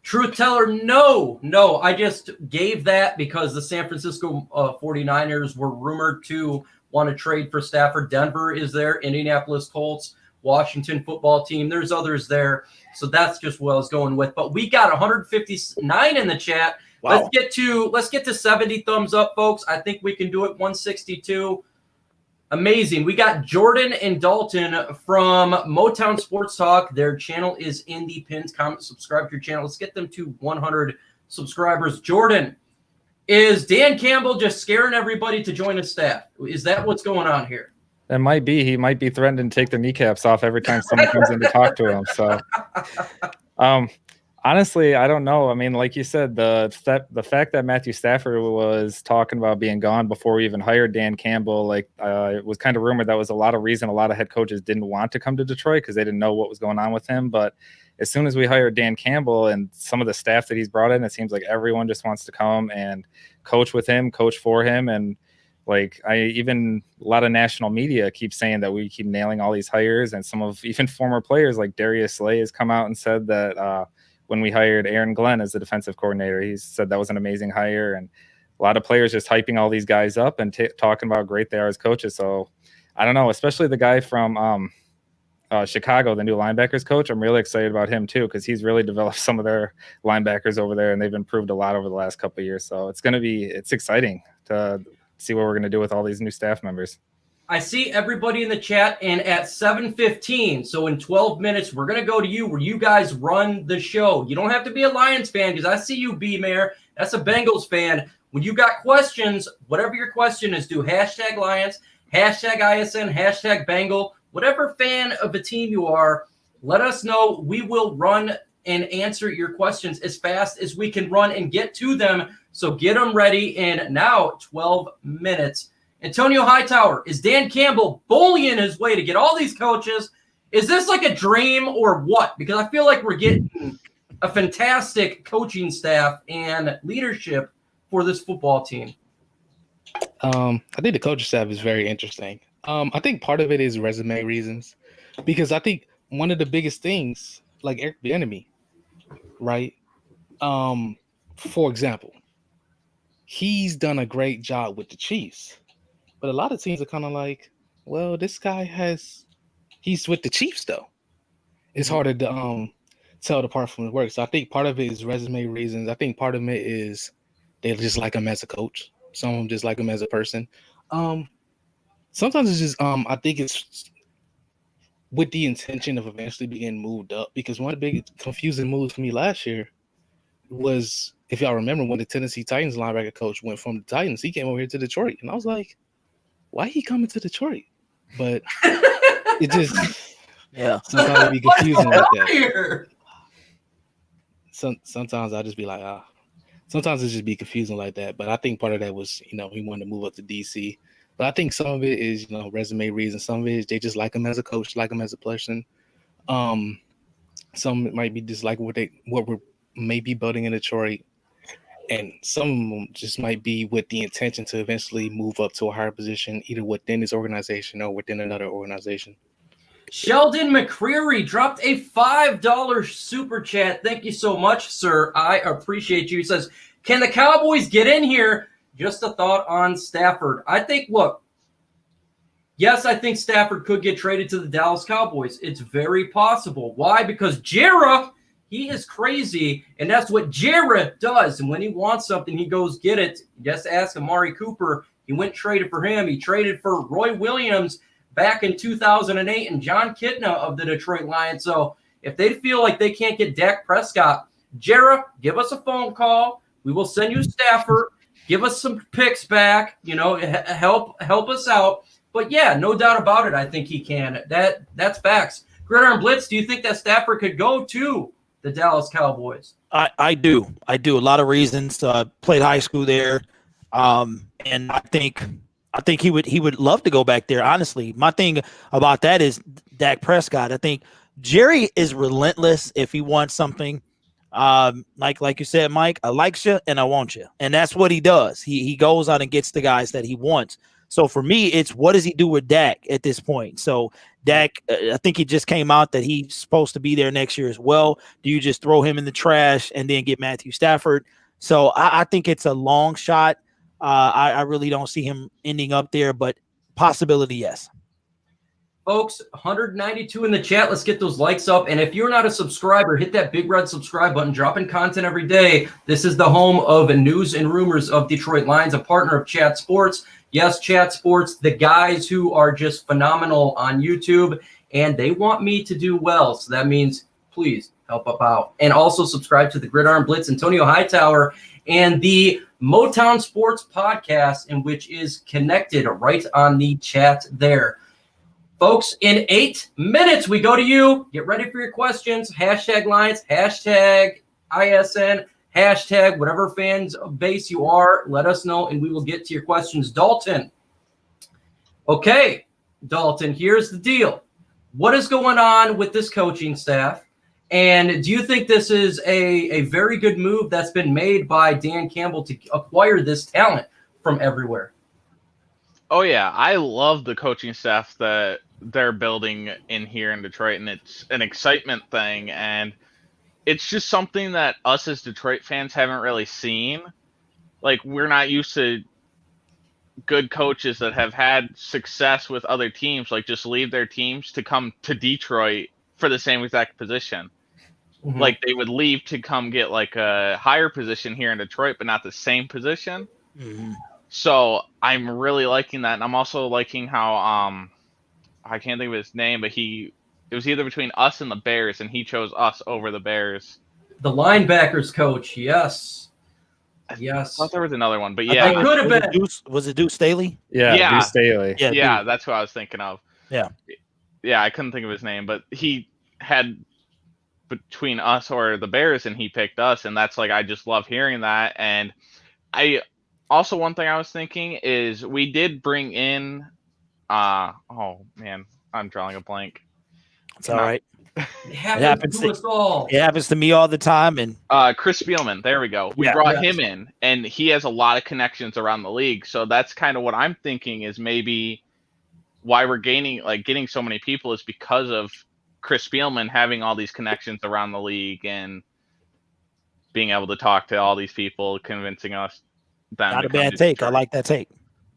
Truth teller, no. I just gave that because the San Francisco 49ers were rumored to want to trade for Stafford. Denver is there, Indianapolis Colts, Washington football team. There's others there. So that's just what I was going with. But we got 159 in the chat. Wow. Let's get to 70 thumbs up, folks. I think we can do it. 162. Amazing. We got Jordan and Dalton from Motown Sports Talk. Their channel is in the pinned comment. Subscribe to your channel. Let's get them to 100 subscribers. Jordan, is Dan Campbell just scaring everybody to join his staff? Is that what's going on here? It might be. He might be threatening to take the kneecaps off every time someone comes in to talk to him. So, honestly, I don't know. I mean, like you said, the fact that Matthew Stafford was talking about being gone before we even hired Dan Campbell, it was kind of rumored that was a lot of reason a lot of head coaches didn't want to come to Detroit because they didn't know what was going on with him. But as soon as we hired Dan Campbell and some of the staff that he's brought in, it seems like everyone just wants to come and coach with him, coach for him. And a lot of national media keep saying that we keep nailing all these hires, and some of even former players like Darius Slay has come out and said that, when we hired Aaron Glenn as the defensive coordinator, he said that was an amazing hire, and a lot of players just hyping all these guys up and talking about how great they are as coaches. So I don't know, especially the guy from Chicago, the new linebackers coach. I'm really excited about him too, because he's really developed some of their linebackers over there, and they've improved a lot over the last couple of years. So it's exciting to see what we're going to do with all these new staff members. I see everybody in the chat, and at 7:15, so in 12 minutes, we're going to go to you where you guys run the show. You don't have to be a Lions fan, because I see you, B-Mayor. That's a Bengals fan. When you got questions, whatever your question is, do hashtag Lions, hashtag ISN, hashtag Bengal, whatever fan of the team you are, let us know. We will run and answer your questions as fast as we can run and get to them. So get them ready in now 12 minutes. Antonio Hightower, is Dan Campbell bullying his way to get all these coaches? Is this like a dream or what? Because I feel like we're getting a fantastic coaching staff and leadership for this football team. I think the coaching staff is very interesting. I think part of it is resume reasons, because I think one of the biggest things, like Eric Bieniemy, right? For example, he's done a great job with the Chiefs. But a lot of teams are kind of like, well, this guy he's with the Chiefs, though. It's harder to tell the part from the work. So I think part of it is resume reasons. I think part of it is they just like him as a coach. Some of them just like him as a person. Sometimes it's just, I think it's with the intention of eventually being moved up. Because one of the big confusing moves for me last year was, if y'all remember, when the Tennessee Titans linebacker coach went from the Titans, he came over here to Detroit. And I was like, why he coming to Detroit? But it just sometimes it be confusing like that. Sometimes I'll just be like, sometimes it just be confusing like that. But I think part of that was, he wanted to move up to DC. But I think some of it is, resume reasons. Some of it is they just like him as a coach, like him as a person. Some might be just like what we're maybe building in Detroit. And some of them just might be with the intention to eventually move up to a higher position, either within this organization or within another organization. Sheldon McCreary dropped a $5 super chat. Thank you so much, sir. I appreciate you. He says, can the Cowboys get in here? Just a thought on Stafford. I think, look, Yes, I think Stafford could get traded to the Dallas Cowboys. It's very possible. Why? Because Jera, he is crazy, and that's what Jera does. And when he wants something, he goes get it. Just ask Amari Cooper. He went traded for him. He traded for Roy Williams back in 2008 and John Kitna of the Detroit Lions. So if they feel like they can't get Dak Prescott, Jera, give us a phone call. We will send you Stafford. Give us some picks back. Help us out. But yeah, no doubt about it. I think he can. That's facts. Gridiron Blitz, do you think that Stafford could go to the Dallas Cowboys? I do. A lot of reasons. Played high school there, and I think he would love to go back there. Honestly, my thing about that is Dak Prescott. I think Jerry is relentless if he wants something. Like you said, Mike, I like you and I want you, and that's what he does. He goes out and gets the guys that he wants. So for me, it's what does he do with Dak at this point? So Dak, I think he just came out that he's supposed to be there next year as well. Do you just throw him in the trash and then get Matthew Stafford? So I think it's a long shot. I really don't see him ending up there, but possibility, yes. Folks, 192 in the chat. Let's get those likes up. And if you're not a subscriber, hit that big red subscribe button. Dropping content every day. This is the home of news and rumors of Detroit Lions, a partner of Chat Sports. Yes, Chat Sports, the guys who are just phenomenal on YouTube, and they want me to do well. So that means please help up out. And also subscribe to the Gridiron Blitz, Antonio Hightower, and the Motown Sports podcast, in which is connected right on the chat there. Folks, in 8 minutes, we go to you. Get ready for your questions. Hashtag Lions, hashtag ISN, hashtag whatever fans base you are. Let us know, and we will get to your questions. Dalton. Okay, Dalton, here's the deal. What is going on with this coaching staff? And do you think this is a very good move that's been made by Dan Campbell to acquire this talent from everywhere? Oh, yeah. I love the coaching staff that they're building in here in Detroit, and it's an excitement thing. And it's just something that us as Detroit fans haven't really seen. Like, we're not used to good coaches that have had success with other teams, like just leave their teams to come to Detroit for the same exact position. Mm-hmm. Like, they would leave to come get like a higher position here in Detroit, but not the same position. Mm-hmm. So I'm really liking that. And I'm also liking how, I can't think of his name, but it was either between us and the Bears, and he chose us over the Bears. The linebackers coach, yes. Yes. I thought there was another one, but yeah. It could have been. Was it Deuce Staley? Yeah. Deuce Staley. Yeah, that's who I was thinking of. Yeah. Yeah, I couldn't think of his name, but he had between us or the Bears, and he picked us, and that's like, I just love hearing that. And also, one thing I was thinking is we did bring in oh man, I'm drawing a blank. It's all right. It happens to us all. It happens to me all the time. And Chris Spielman, there we go. We brought him in, and he has a lot of connections around the league. So that's kind of what I'm thinking is maybe why we're getting so many people is because of Chris Spielman having all these connections around the league and being able to talk to all these people, convincing us. Not a bad take. I like that take.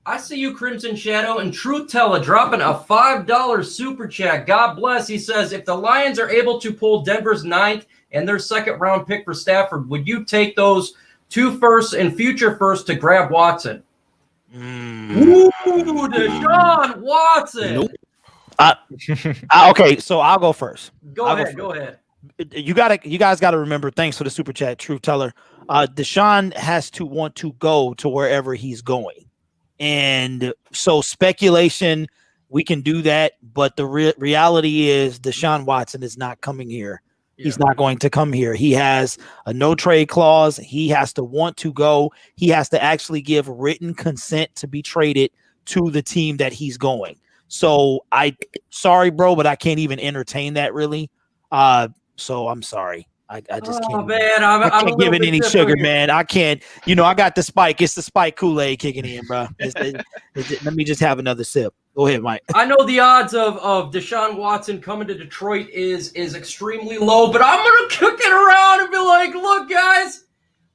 I see you, Crimson Shadow, and Truth Teller dropping a $5 super chat. God bless. He says, if the Lions are able to pull Denver's 9th and their 2nd round pick for Stafford, would you take those 2 firsts and future firsts to grab Watson? Ooh, Deshaun Watson. Nope. Okay, so I'll go first. Go ahead. You guys got to remember, thanks for the super chat, Truth Teller. Deshaun has to want to go to wherever he's going. And so speculation, we can do that. But the reality is Deshaun Watson is not coming here. Yeah. He's not going to come here. He has a no trade clause. He has to want to go. He has to actually give written consent to be traded to the team that he's going. So sorry, bro, but I can't even entertain that really. So I'm sorry. I just can't. Oh man, I can't give it any sugar, man. I can't. I got the spike. It's the spike Kool-Aid kicking in, bro. Let me just have another sip. Go ahead, Mike. I know the odds of Deshaun Watson coming to Detroit is extremely low, but I'm gonna kick it around and be like, look, guys,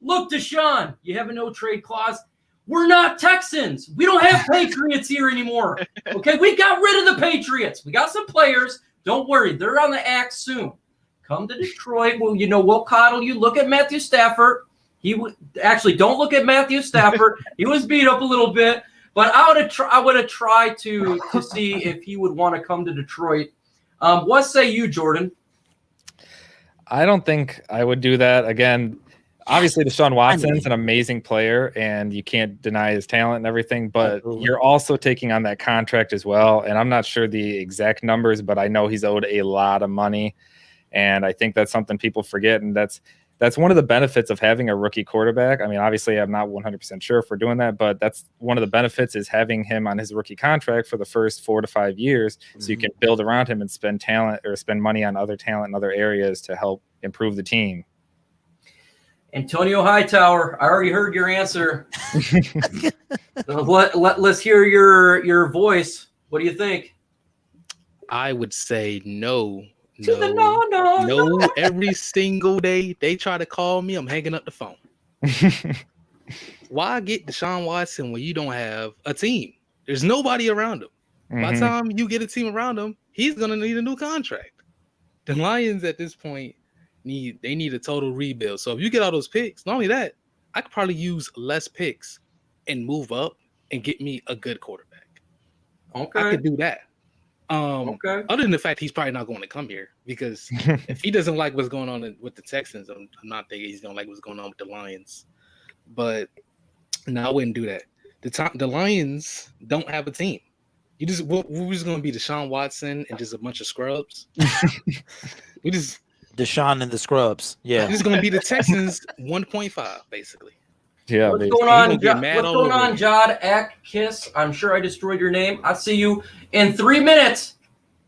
look, Deshaun, you have a no trade clause. We're not Texans. We don't have Patriots here anymore. Okay, we got rid of the Patriots. We got some players. Don't worry, they're on the axe soon. Come to Detroit. Well, we'll coddle you. Look at Matthew Stafford. Actually, don't look at Matthew Stafford. He was beat up a little bit, but I would have tried to see if he would want to come to Detroit. What say you, Jordan? I don't think I would do that again. Obviously, Deshaun Watson's an amazing player, and you can't deny his talent and everything, but you're also taking on that contract as well. And I'm not sure the exact numbers, but I know he's owed a lot of money. And I think that's something people forget. And that's one of the benefits of having a rookie quarterback. I mean, obviously, I'm not 100% sure if we're doing that, but that's one of the benefits is having him on his rookie contract for the first 4 to 5 years. So you can build around him and spend money on other talent in other areas to help improve the team. Antonio Hightower, I already heard your answer. Let's hear your voice. What do you think? I would say no. No, every single day they try to call me, I'm hanging up the phone. Why get Deshaun Watson when you don't have a team? There's nobody around him. By the time you get a team around him, he's going to need a new contract. The Lions at this point need a total rebuild. So if you get all those picks, not only that, I could probably use less picks and move up and get me a good quarterback. Okay. I could do that. Okay. Other than the fact he's probably not going to come here, because if he doesn't like what's going on with the Texans, I'm not thinking he's going to like what's going on with the Lions. But no, I wouldn't do that. The Lions don't have a team. We're just going to be Deshaun Watson and just a bunch of scrubs. Deshaun and the scrubs. Yeah. This is going to be the Texans 1.5, basically. Yeah. What's going on, Jod Kiss? I'm sure I destroyed your name. I'll see you in 3 minutes.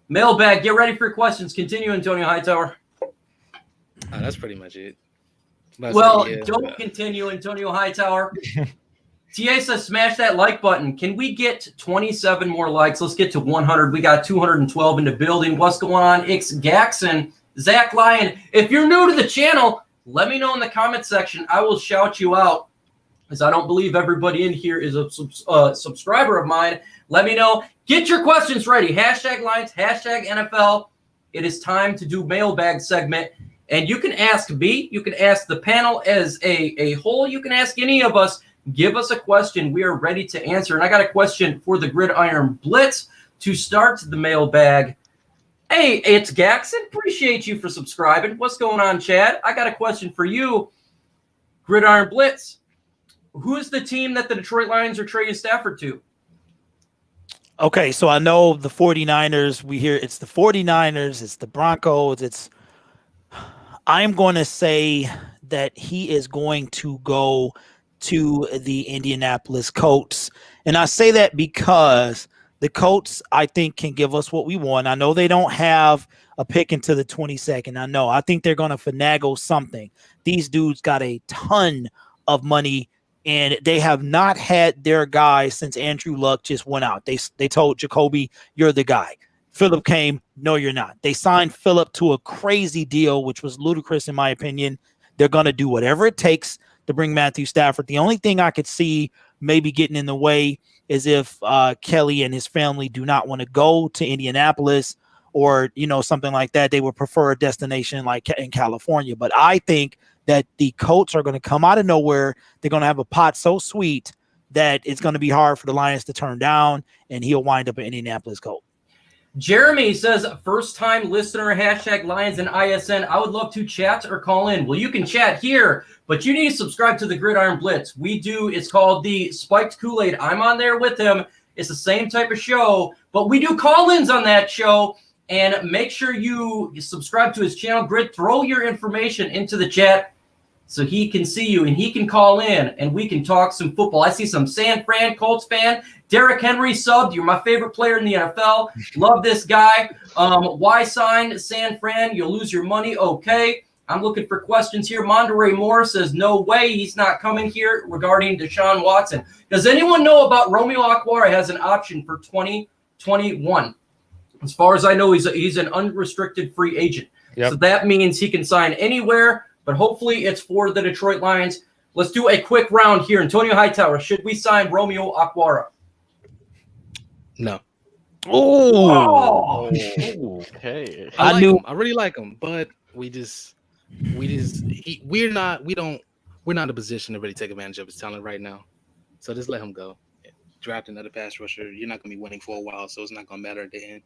Mailbag. Get ready for your questions. Continue, Antonio Hightower. That's pretty much it. Don't continue, Antonio Hightower. TA says smash that like button. Can we get 27 more likes? Let's get to 100. We got 212 in the building. What's going on? X Gaxon. Zach Lyon, if you're new to the channel, let me know in the comment section. I will shout you out, because I don't believe everybody in here is a subscriber of mine. Let me know. Get your questions ready. Hashtag Lions, hashtag NFL. It is time to do mailbag segment. And you can ask me. You can ask the panel as a whole. You can ask any of us. Give us a question. We are ready to answer. And I got a question for the Gridiron Blitz to start the mailbag. Hey, it's Gaxon. Appreciate you for subscribing. What's going on, Chad? I got a question for you, Gridiron Blitz. Who is the team that the Detroit Lions are trading Stafford to? Okay, so I know the 49ers. We hear it's the 49ers, it's the Broncos. I'm going to say that he is going to go to the Indianapolis Colts. And I say that because the Colts, I think, can give us what we want. I know they don't have a pick into the 22nd. I think they're going to finagle something. These dudes got a ton of money, and they have not had their guy since Andrew Luck just went out. They told Jacoby, you're the guy. Phillip came, no, you're not. They signed Phillip to a crazy deal, which was ludicrous in my opinion. They're going to do whatever it takes to bring Matthew Stafford. The only thing I could see maybe getting in the way is if Kelly and his family do not want to go to Indianapolis or, something like that. They would prefer a destination like in California. But I think that the Colts are going to come out of nowhere. They're going to have a pot so sweet that it's going to be hard for the Lions to turn down, and he'll wind up an Indianapolis Colt. Jeremy says, first-time listener, hashtag Lions and ISN. I would love to chat or call in. Well, you can chat here, but you need to subscribe to the Gridiron Blitz. It's called the Spiked Kool-Aid. I'm on there with him. It's the same type of show, but we do call-ins on that show. And make sure you subscribe to his channel, Grid. Throw your information into the chat so he can see you and he can call in and we can talk some football. I see some San Fran Colts fan. Derrick Henry subbed. You're my favorite player in the NFL. Love this guy. Why sign San Fran? You'll lose your money. Okay. I'm looking for questions here. Monterey Moore says, no way he's not coming here regarding Deshaun Watson. Does anyone know about Romeo Okwara has an option for 2021? As far as I know, he's an unrestricted free agent. Yep. So that means he can sign anywhere, but hopefully it's for the Detroit Lions. Let's do a quick round here. Antonio Hightower, should we sign Romeo Okwara? No. Oh, Okay. I like him. I really like him, but we're not in a position to really take advantage of his talent right now. So just let him go. Draft another pass rusher. You're not gonna be winning for a while, so it's not gonna matter at the end.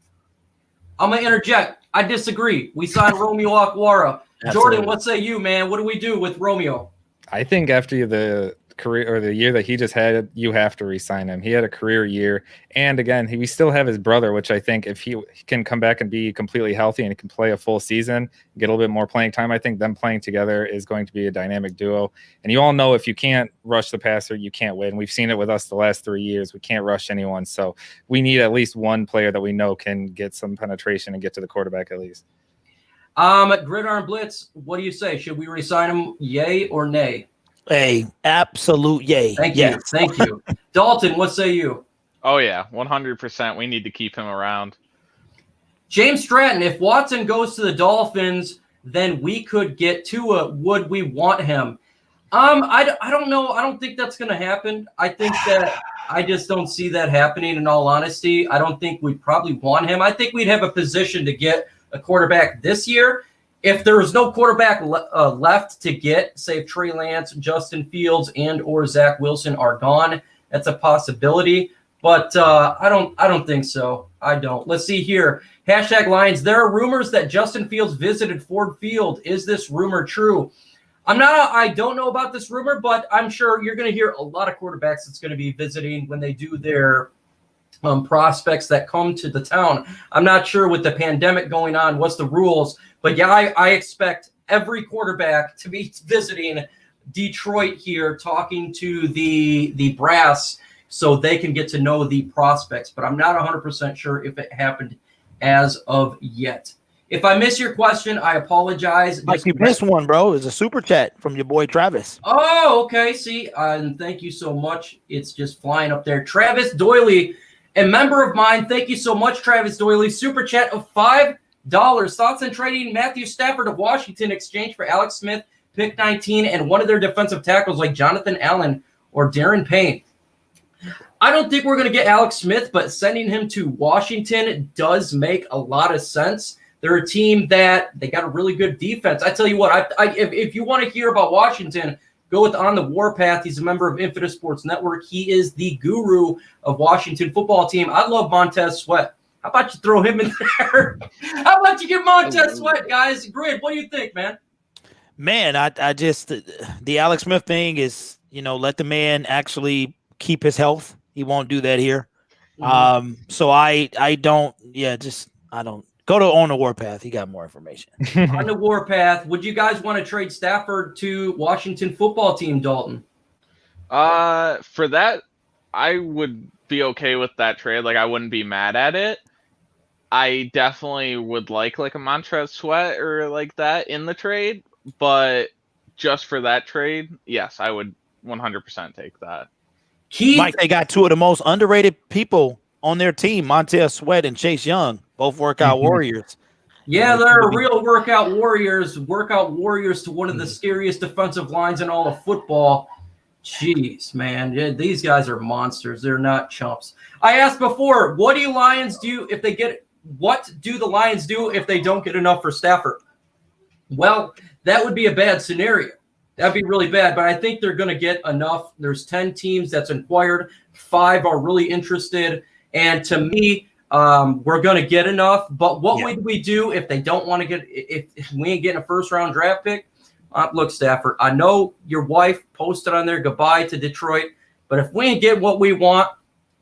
I'm gonna interject. I disagree. We signed Romeo Okwara. Jordan, what say you, man? What do we do with Romeo? I think after the career or the year that he just had, you have to re-sign him. He had a career year, and again, we still have his brother, which I think if he can come back and be completely healthy and can play a full season, get a little bit more playing time, I think them playing together is going to be a dynamic duo. And you all know if you can't rush the passer, you can't win. We've seen it with us the last 3 years. We can't rush anyone, so we need at least one player that we know can get some penetration and get to the quarterback at least. Gridiron Blitz, what do you say? Should we re-sign him, yay or nay? Hey, absolute yay. Thank you. Thank you. Dalton, what say you? Oh, yeah, 100%. We need to keep him around. James Stratton, if Watson goes to the Dolphins, then we could get Tua. Would we want him? I don't know. I don't think that's going to happen. I think that I just don't see that happening, in all honesty. I don't think we'd probably want him. I think we'd have a position to get a quarterback this year. If there's no quarterback left to get, say if Trey Lance, Justin Fields, and or Zach Wilson are gone, that's a possibility. But I don't think so. I don't. Let's see here. #Lions. There are rumors that Justin Fields visited Ford Field. Is this rumor true? I don't know about this rumor, but I'm sure you're going to hear a lot of quarterbacks that's going to be visiting when they do their prospects that come to the town. I'm not sure with the pandemic going on, what's the rules, but yeah, I expect every quarterback to be visiting Detroit here, talking to the brass so they can get to know the prospects, but I'm not 100% sure if it happened as of yet. If I miss your question, I apologize. Mike, you missed one, bro. It's a super chat from your boy Travis. Oh, okay. See, and thank you so much. It's just flying up there. Travis Doyley, a member of mine. Thank you so much, Travis Doyley. Super chat of $5. Thoughts on trading Matthew Stafford of Washington in exchange for Alex Smith, pick 19, and one of their defensive tackles like Jonathan Allen or Darren Payne? I don't think we're going to get Alex Smith, but sending him to Washington does make a lot of sense. They're a team that they got a really good defense. I tell you what, if you want to hear about Washington, go with On the Warpath. He's a member of Infinite Sports Network. He is the guru of Washington football team. I love Montez Sweat. How about you throw him in there? How about you get Montez Sweat, guys? Grid, what do you think, man? Man, I just the Alex Smith thing is, let the man actually keep his health. He won't do that here. Mm-hmm. So I don't go to On the Warpath. He got more information. On the Warpath, would you guys want to trade Stafford to Washington football team, Dalton? For that, I would be okay with that trade. Like, I wouldn't be mad at it. I definitely would like a Montez Sweat or like that in the trade, but just for that trade, yes, I would 100% take that. Mike, they got two of the most underrated people on their team, Montez Sweat and Chase Young, both workout warriors. Yeah, they're real workout warriors to one of the scariest defensive lines in all of football. Jeez, man. Yeah, these guys are monsters. They're not chumps. I asked before, what do the Lions do if they don't get enough for Stafford? Well, that would be a bad scenario. That'd be really bad, but I think they're going to get enough. There's 10 teams that's inquired. 5 are really interested. And to me, we're going to get enough. But what would we do if they don't want to get – if we ain't getting a first-round draft pick? Look, Stafford, I know your wife posted on there goodbye to Detroit, but if we ain't get what we want,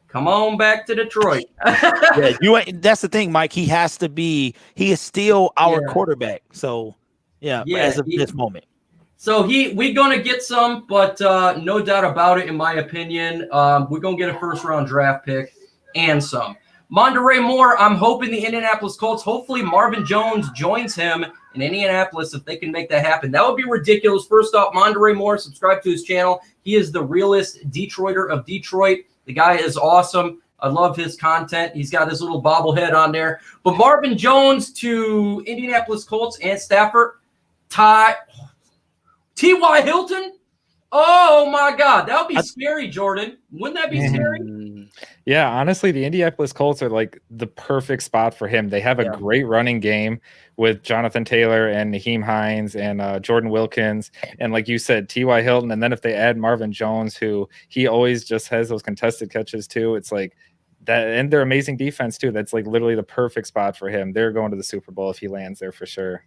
come on back to Detroit. That's the thing, Mike. He is still our quarterback. So, as of this moment. So we're going to get some, but no doubt about it, in my opinion, we're going to get a first-round draft pick and some. Monterey Moore, I'm hoping the Indianapolis Colts, hopefully Marvin Jones joins him in Indianapolis if they can make that happen. That would be ridiculous. First off, Monterey Moore, subscribe to his channel. He is the realest Detroiter of Detroit. The guy is awesome. I love his content. He's got his little bobblehead on there. But Marvin Jones to Indianapolis Colts and Stafford, T.Y. Hilton, Oh my God, that would be scary, Jordan. Wouldn't that be scary? Yeah, honestly, the Indianapolis Colts are like the perfect spot for him. They have a great running game with Jonathan Taylor and Naheem Hines and Jordan Wilkins. And like you said, T.Y. Hilton. And then if they add Marvin Jones, who he always just has those contested catches too, it's like that. And they're amazing defense too. That's like literally the perfect spot for him. They're going to the Super Bowl if he lands there for sure.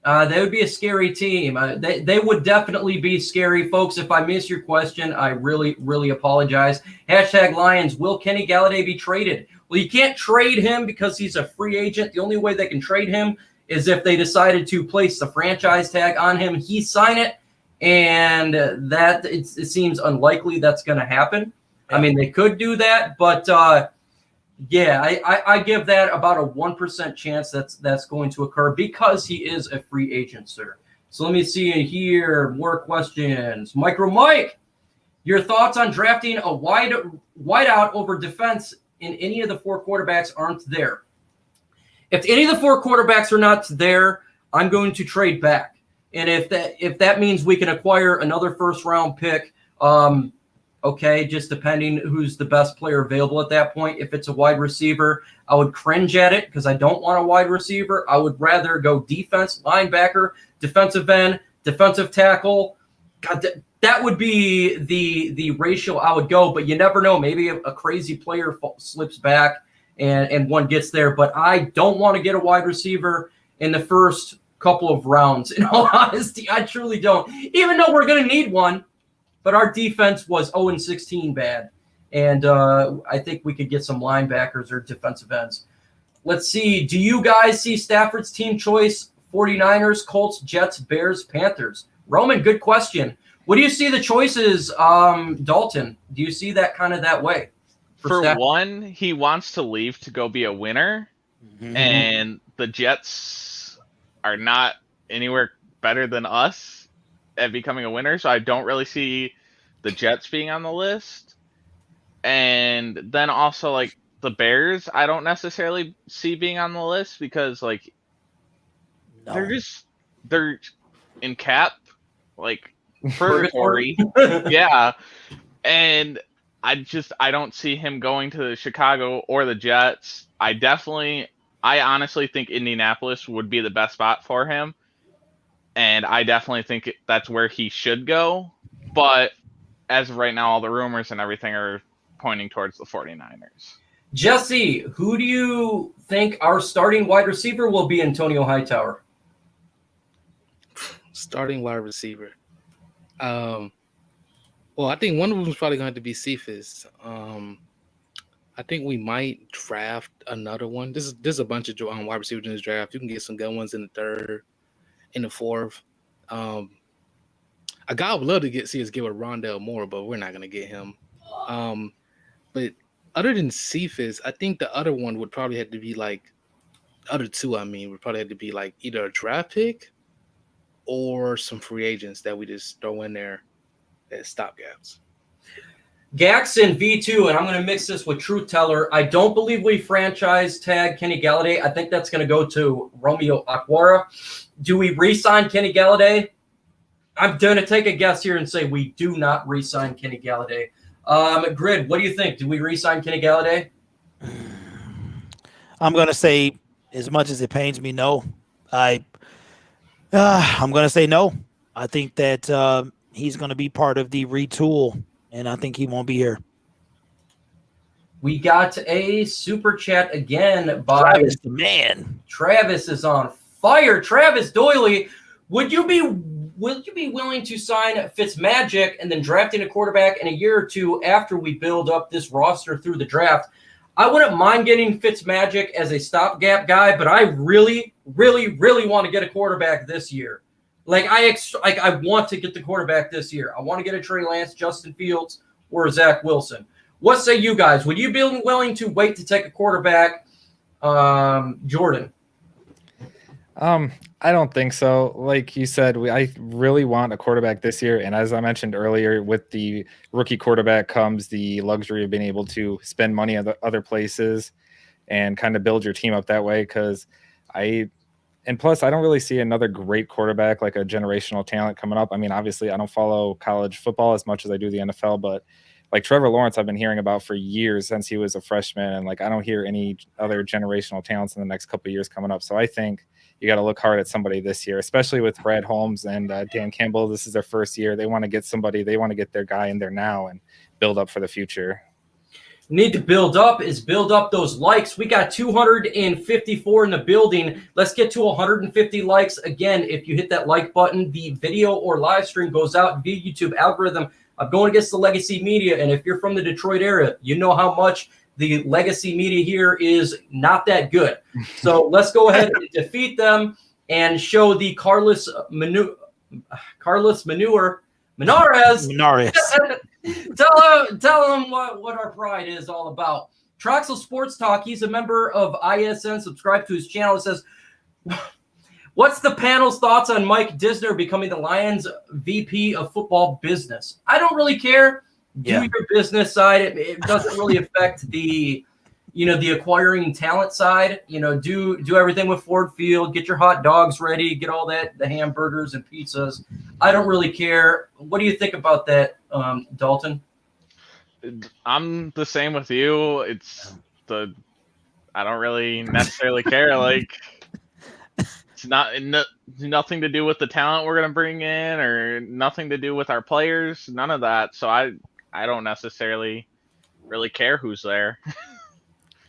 They would be a scary team. They would definitely be scary, folks. If I miss your question, I really, really apologize. Hashtag Lions, will Kenny Golladay be traded? Well, you can't trade him because he's a free agent. The only way they can trade him is if they decided to place the franchise tag on him, he sign it, and that it seems unlikely that's going to happen. I mean, they could do that, but yeah, I give that about a 1% chance that's going to occur because he is a free agent, sir. So let me see in here. More questions. MicroMike, your thoughts on drafting a wideout over defense in any of the 4 quarterbacks aren't there? If any of the 4 quarterbacks are not there, I'm going to trade back. And if that means we can acquire another first-round pick, okay, just depending who's the best player available at that point. If it's a wide receiver, I would cringe at it because I don't want a wide receiver. I would rather go defense, linebacker, defensive end, defensive tackle. God, that would be the ratio I would go, but you never know. Maybe a crazy player slips back and one gets there, but I don't want to get a wide receiver in the first couple of rounds. In all honesty, I truly don't. Even though we're going to need one. But our defense was 0-16 bad. And I think we could get some linebackers or defensive ends. Let's see. Do you guys see Stafford's team choice? 49ers, Colts, Jets, Bears, Panthers. Roman, good question. What do you see the choices, Dalton? Do you see that kind of that way? For one, he wants to leave to go be a winner. Mm-hmm. And the Jets are not anywhere better than us at becoming a winner, so I don't really see the Jets being on the list. And then also like the Bears, I don't necessarily see being on the list because like they're in cap like purgatory. Yeah. And I don't see him going to Chicago or the Jets. I honestly think Indianapolis would be the best spot for him. And I definitely think that's where he should go. But as of right now, all the rumors and everything are pointing towards the 49ers. Jesse, who do you think our starting wide receiver will be? Antonio Hightower. Starting wide receiver. Well, I think one of them is probably going to be Cephas. I think we might draft another one. There's a bunch of wide receivers in this draft. You can get some good ones in the 3rd. In the 4th, a guy I would love to see us give a Rondell Moore, but we're not going to get him. But other than Cephas, I think the other one would probably have to be like other two. I mean, would probably have to be like either a draft pick or some free agents that we just throw in there as stopgaps. Gaxon V2, and I'm going to mix this with Truth Teller. I don't believe we franchise tag Kenny Golladay. I think that's going to go to Romeo Okwara. Do we re-sign Kenny Golladay? I'm going to take a guess here and say we do not re-sign Kenny Golladay. Grid, what do you think? Do we re-sign Kenny Golladay? I'm going to say, as much as it pains me, no. I'm going to say no. I think that he's going to be part of the retool, and I think he won't be here. We got a super chat again by Travis, the man. Travis is on fire. Travis Doyley, would you be willing to sign Fitzmagic and then drafting a quarterback in a year or two after we build up this roster through the draft? I wouldn't mind getting Fitzmagic as a stopgap guy, but I really, really, really want to get a quarterback this year. I want to get the quarterback this year. I want to get a Trey Lance, Justin Fields, or a Zach Wilson. What say you guys? Would you be willing to wait to take a quarterback, Jordan? I don't think so. Like you said, I really want a quarterback this year. And as I mentioned earlier, with the rookie quarterback comes the luxury of being able to spend money at other places and kind of build your team up that way. Because and And plus, I don't really see another great quarterback, like a generational talent coming up. I mean, obviously, I don't follow college football as much as I do the NFL, but like Trevor Lawrence, I've been hearing about for years since he was a freshman. And like, I don't hear any other generational talents in the next couple of years coming up. So I think you got to look hard at somebody this year, especially with Brad Holmes and Dan Campbell. This is their first year. They want to get somebody, they want to get their guy in there now and build up for the future. Need to build up those likes. We got 254 in the building. Let's get to 150 likes. Again, if you hit that like button, the video or live stream goes out via YouTube algorithm. I'm going against the legacy media, and if you're from the Detroit area, you know how much the legacy media here is not that good. So let's go ahead and defeat them and show the Carlos Menares. Tell them what our pride is all about. Troxel Sports Talk, he's a member of ISN, subscribe to his channel. It says, what's the panel's thoughts on Mike Disner becoming the Lions VP of football business? I don't really care. Do your business side. It doesn't really affect the acquiring talent side. Do everything with Ford Field, get your hot dogs ready, get all that, the hamburgers and pizzas. I don't really care. What do you think about that, Dalton? I'm the same with you. I don't really necessarily care. Like, it's nothing to do with the talent we're going to bring in or nothing to do with our players. None of that. So I don't necessarily really care who's there.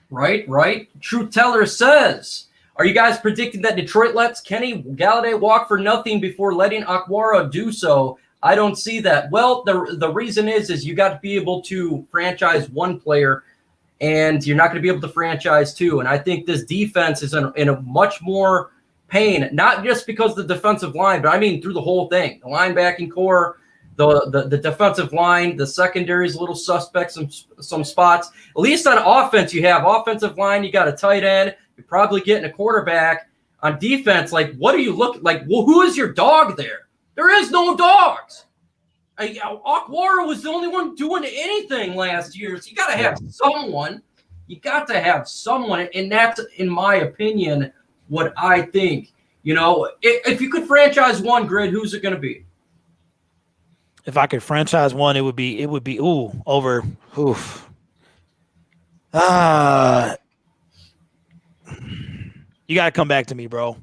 Right. Truth Teller says, are you guys predicting that Detroit lets Kenny Golladay walk for nothing before letting Okwara do so? I don't see that. Well, the reason is you got to be able to franchise one player, and you're not going to be able to franchise two. And I think this defense is in a much more pain, not just because of the defensive line, but I mean through the whole thing. The linebacking core, the defensive line, the secondary is a little suspect, some spots. At least on offense, you have offensive line, you got a tight end, you're probably getting a quarterback. On defense, like, what do you look like? Well, who is your dog there? There is no dogs. Okwara was the only one doing anything last year. So you got to have someone. You got to have someone. And that's, in my opinion, what I think. If you could franchise one, Grid, who's it going to be? If I could franchise one, it would be over. Oof. You got to come back to me, bro.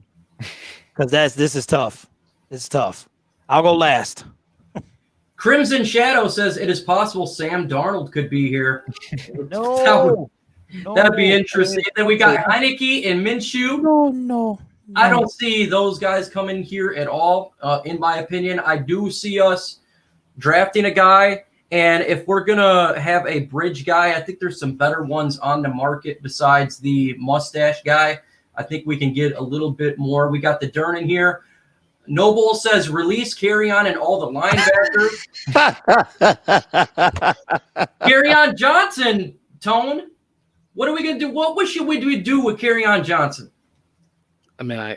Because this is tough. It's tough. I'll go last. Crimson Shadow says it is possible Sam Darnold could be here. That'd be interesting. Then we got Heineke and Minshew. No. I don't see those guys coming here at all. In my opinion, I do see us drafting a guy. And if we're going to have a bridge guy, I think there's some better ones on the market besides the mustache guy. I think we can get a little bit more. We got the Durnan here. Noble says release Kerryon and all the linebackers. Kerryon Johnson, Tone. What are we going to do? What should we do with Kerryon Johnson? I mean, I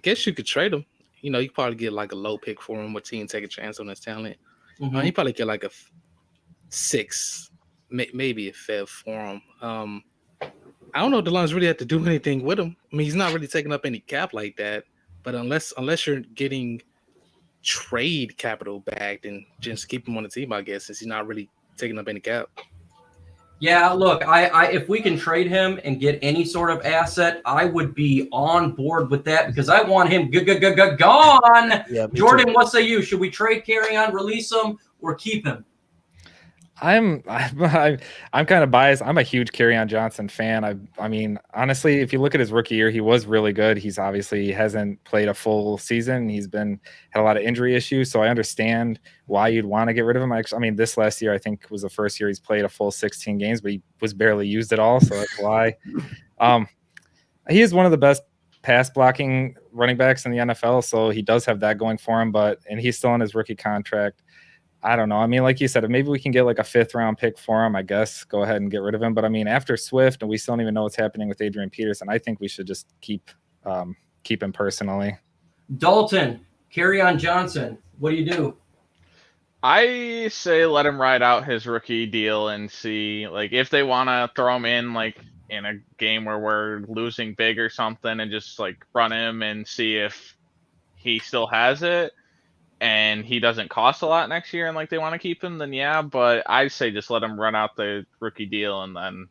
guess you could trade him. You probably get like a low pick for him. What team take a chance on his talent? Mm-hmm. You probably get like a 6, maybe a 5 for him. I don't know if the Lions really have to do anything with him. I mean, he's not really taking up any cap like that. But unless you're getting trade capital back, then just keep him on the team, I guess, since he's not really taking up any cap. Yeah, look, I if we can trade him and get any sort of asset, I would be on board with that because I want him gone. Yeah, Jordan, too. What say you? Should we trade Kerryon, release him, or keep him? I'm kind of biased. I'm a huge Kerryon Johnson fan. I mean, honestly, if you look at his rookie year, he was really good. He hasn't played a full season. He's had a lot of injury issues. So I understand why you'd want to get rid of him. I mean, this last year, I think was the first year he's played a full 16 games, but he was barely used at all. So that's why. He is one of the best pass blocking running backs in the NFL. So he does have that going for him, and he's still on his rookie contract. I don't know. I mean, like you said, maybe we can get like a 5th round pick for him, I guess. Go ahead and get rid of him. But I mean, after Swift, and we still don't even know what's happening with Adrian Peterson, I think we should just keep him personally. Dalton, Kerryon Johnson, what do you do? I say let him ride out his rookie deal and see, like, if they want to throw him in, like, in a game where we're losing big or something and just like run him and see if he still has it and he doesn't cost a lot next year and like they want to keep him, then yeah, but I'd say just let him run out the rookie deal and then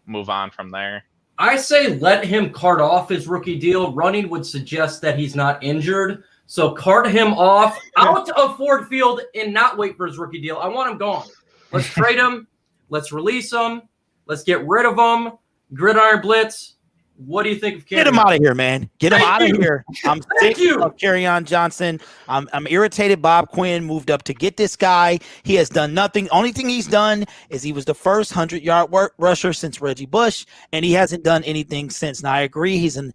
move on from there. I say let him cart off his rookie deal. Running would suggest that he's not injured. So cart him off out of Ford Field and not wait for his rookie deal. I want him gone. Let's trade him. Let's release him. Let's get rid of him. Gridiron Blitz. What do you think of Get him out of here, man. Get him out of here. I'm sick you. of Kerryon Johnson. I'm irritated Bob Quinn moved up to get this guy. He has done nothing. Only thing he's done is he was the first 100-yard rusher since Reggie Bush, and he hasn't done anything since. Now, I agree he's an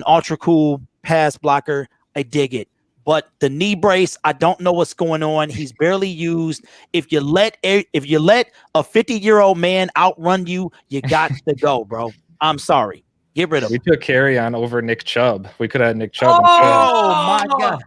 ultra cool pass blocker. I dig it. But the knee brace, I don't know what's going on. He's barely used. If you let a 50-year-old man outrun you, you got to go, bro. I'm sorry. Get rid of him. We took Kerryon over Nick Chubb. We could have had Nick Chubb. Oh, my God.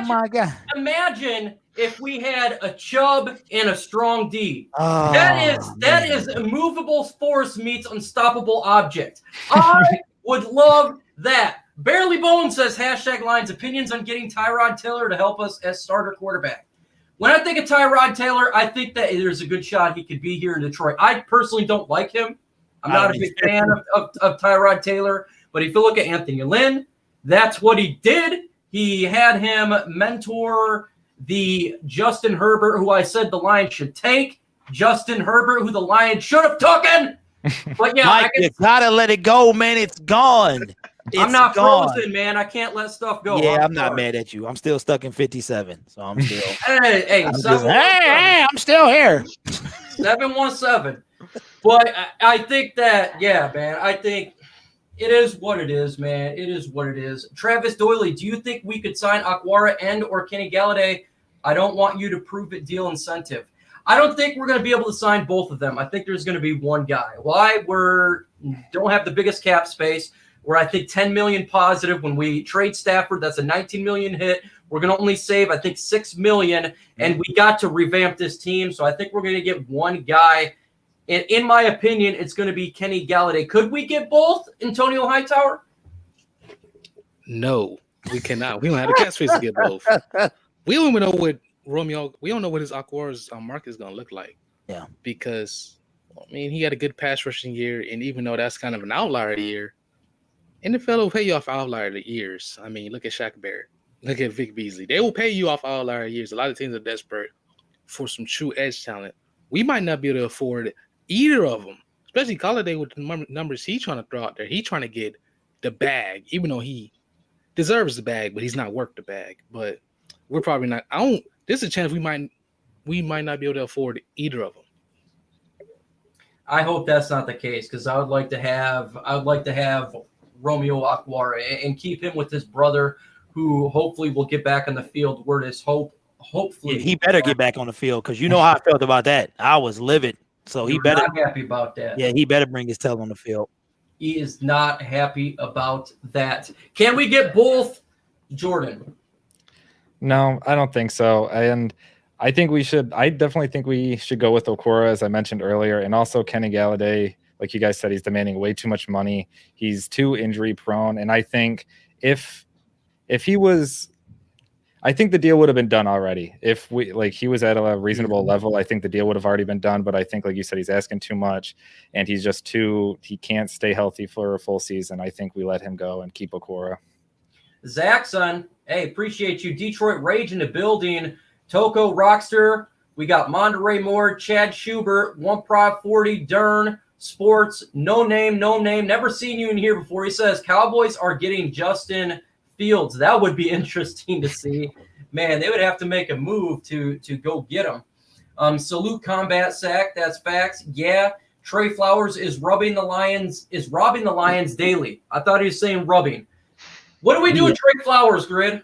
My God. Imagine if we had a Chubb and a strong D. Oh, that is immovable force meets unstoppable object. I would love that. Barely Bone says #Lions opinions on getting Tyrod Taylor to help us as starter quarterback. When I think of Tyrod Taylor, I think that there's a good shot he could be here in Detroit. I personally don't like him. I'm not a big fan of Tyrod Taylor, but if you look at Anthony Lynn, that's what he did. He had him mentor the Justin Herbert, who I said the Lions should take. Justin Herbert, who the Lions should have taken. But yeah, Mike, you gotta let it go, man. It's gone. I'm not frozen, man. I can't let stuff go. Yeah, I'm not mad at you. I'm still stuck in 57, so I'm still. hey, I'm still here. 717. But I think that, yeah, man, I think it is what it is, man. It is what it is. Travis Doyley, do you think we could sign Aquara and or Kenny Golladay? I don't want you to prove it deal incentive. I don't think we're going to be able to sign both of them. I think there's going to be one guy. Why? Don't have the biggest cap space. We're, I think, 10 million positive. When we trade Stafford, that's a 19 million hit. We're going to only save, I think, 6 million, and we got to revamp this team. So I think we're going to get one guy. And in my opinion, it's going to be Kenny Golladay. Could we get both Antonio Hightower? No, we cannot. We don't have the cap space to get both. We don't even know what Romeo. We don't know what his Aquara's market is going to look like. Yeah, because I mean, he had a good pass rushing year, and even though that's kind of an outlier year, NFL will pay you off outlier years. I mean, look at Shaq Barrett, look at Vic Beasley. They will pay you off outlier years. A lot of teams are desperate for some true edge talent. We might not be able to afford either of them, especially Golladay with the numbers he's trying to throw out there. He's trying to get the bag, even though he deserves the bag, but he's not worth the bag. But we're probably not. There's a chance we might not be able to afford either of them. I hope that's not the case because I would like to have Romeo Aquara and keep him with his brother, who hopefully will get back on the field. Word is hope. Hopefully, he better get back on the field because you know how I felt about that. I was livid. So he better not happy about that. Yeah, he better bring his tail on the field. He is not happy about that. Can we get both, Jordan? No, I don't think so. And I think we should. I definitely think we should go with Okora, as I mentioned earlier, and also Kenny Golladay. Like you guys said, he's demanding way too much money. He's too injury prone, and I think if he was. I think the deal would have been done already. If he was at a reasonable level, I think the deal would have already been done. But I think, like you said, he's asking too much, and he can't stay healthy for a full season. I think we let him go and keep Okora. Zach, son, hey, appreciate you. Detroit Rage in the building. Toko Rockster. We got Monterey Moore, Chad Schubert, 1Prod40, Dern, Sports, no name. Never seen you in here before. He says Cowboys are getting Justin Fields. That would be interesting to see. Man, they would have to make a move to go get him. Salute Combat Sack. That's facts. Yeah, Trey Flowers is robbing the Lions daily. I thought he was saying rubbing. What do we do with Trey Flowers, Grid?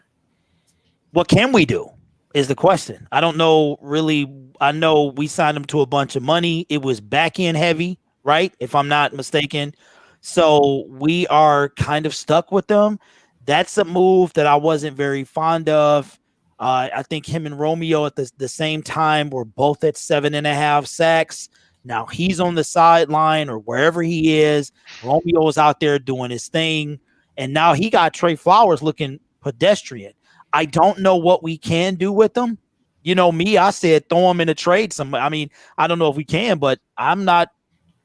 What can we do is the question. I don't know really. I know we signed him to a bunch of money. It was back end heavy, right? If I'm not mistaken. So we are kind of stuck with them. That's a move that I wasn't very fond of. I think him and Romeo at the same time were both at 7.5 sacks. Now he's on the sideline or wherever he is. Romeo's out there doing his thing. And now he got Trey Flowers looking pedestrian. I don't know what we can do with him. You know me, I said throw him in a trade. I don't know if we can, but I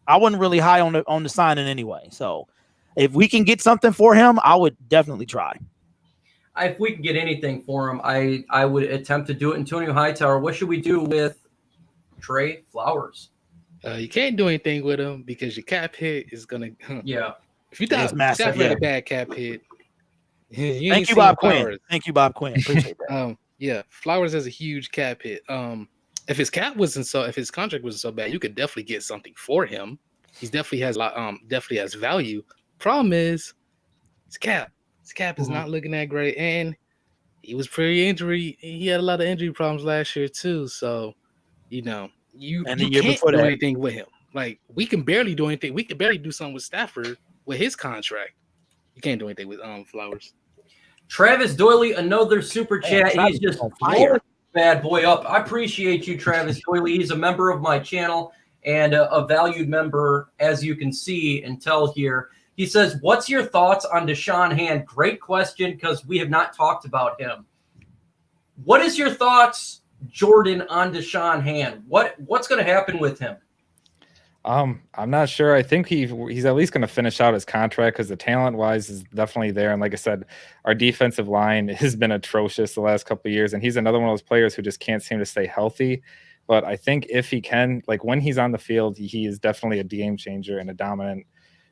wasn't really high on the signing anyway. So if we can get something for him, I would definitely try. If we can get anything for him, I would attempt to do it. Antonio Hightower, what should we do with Trey Flowers? You can't do anything with him because your cap hit is gonna. Yeah. If you thought Stafford had a bad cap hit, Thank you, Bob Quinn. Thank you, Bob Quinn. Appreciate that. Yeah, Flowers has a huge cap hit. If his contract wasn't so bad, you could definitely get something for him. He definitely has value. Problem is, his cap. His cap is not looking that great, and he was pretty injury. He had a lot of injury problems last year too. So, you can't do anything with him. Like we can barely do anything. We can barely do something with Stafford with his contract. You can't do anything with Flowers. Travis Doyley, another super chat. He's just blowing bad boy up. I appreciate you, Travis Doyley. He's a member of my channel and a valued member, as you can see and tell here. He says, what's your thoughts on Deshaun Hand? Great question, because we have not talked about him. What is your thoughts, Jordan, on Deshaun Hand? What's going to happen with him? I'm not sure. I think he's at least going to finish out his contract because the talent-wise is definitely there. And like I said, our defensive line has been atrocious the last couple of years, and he's another one of those players who just can't seem to stay healthy. But I think if he can, like when he's on the field, he is definitely a game changer and a dominant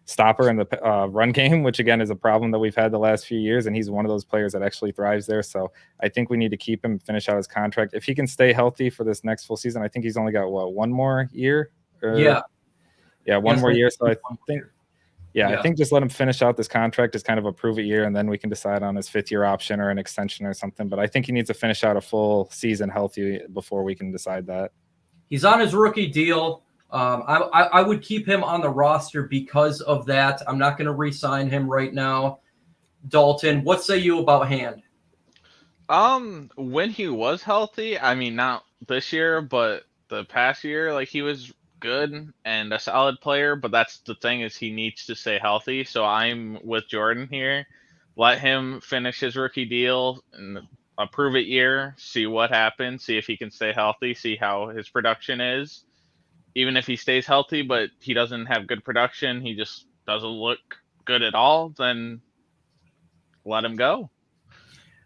stopper in the run game, which again is a problem that we've had the last few years. And he's one of those players that actually thrives there. So I think we need to keep him, finish out his contract. If he can stay healthy for this next full season, I think he's only got one more year. One more year. So I think just let him finish out this contract as kind of a prove it year, and then we can decide on his 5th-year option or an extension or something. But I think he needs to finish out a full season healthy before we can decide that. He's on his rookie deal. I would keep him on the roster because of that. I'm not going to re-sign him right now. Dalton, what say you about Hand? When he was healthy, I mean, not this year, but the past year, like he was good and a solid player, but that's the thing is he needs to stay healthy. So I'm with Jordan here. Let him finish his rookie deal and a prove it year, see what happens, see if he can stay healthy, see how his production is. Even if he stays healthy, but he doesn't have good production, he just doesn't look good at all, then let him go.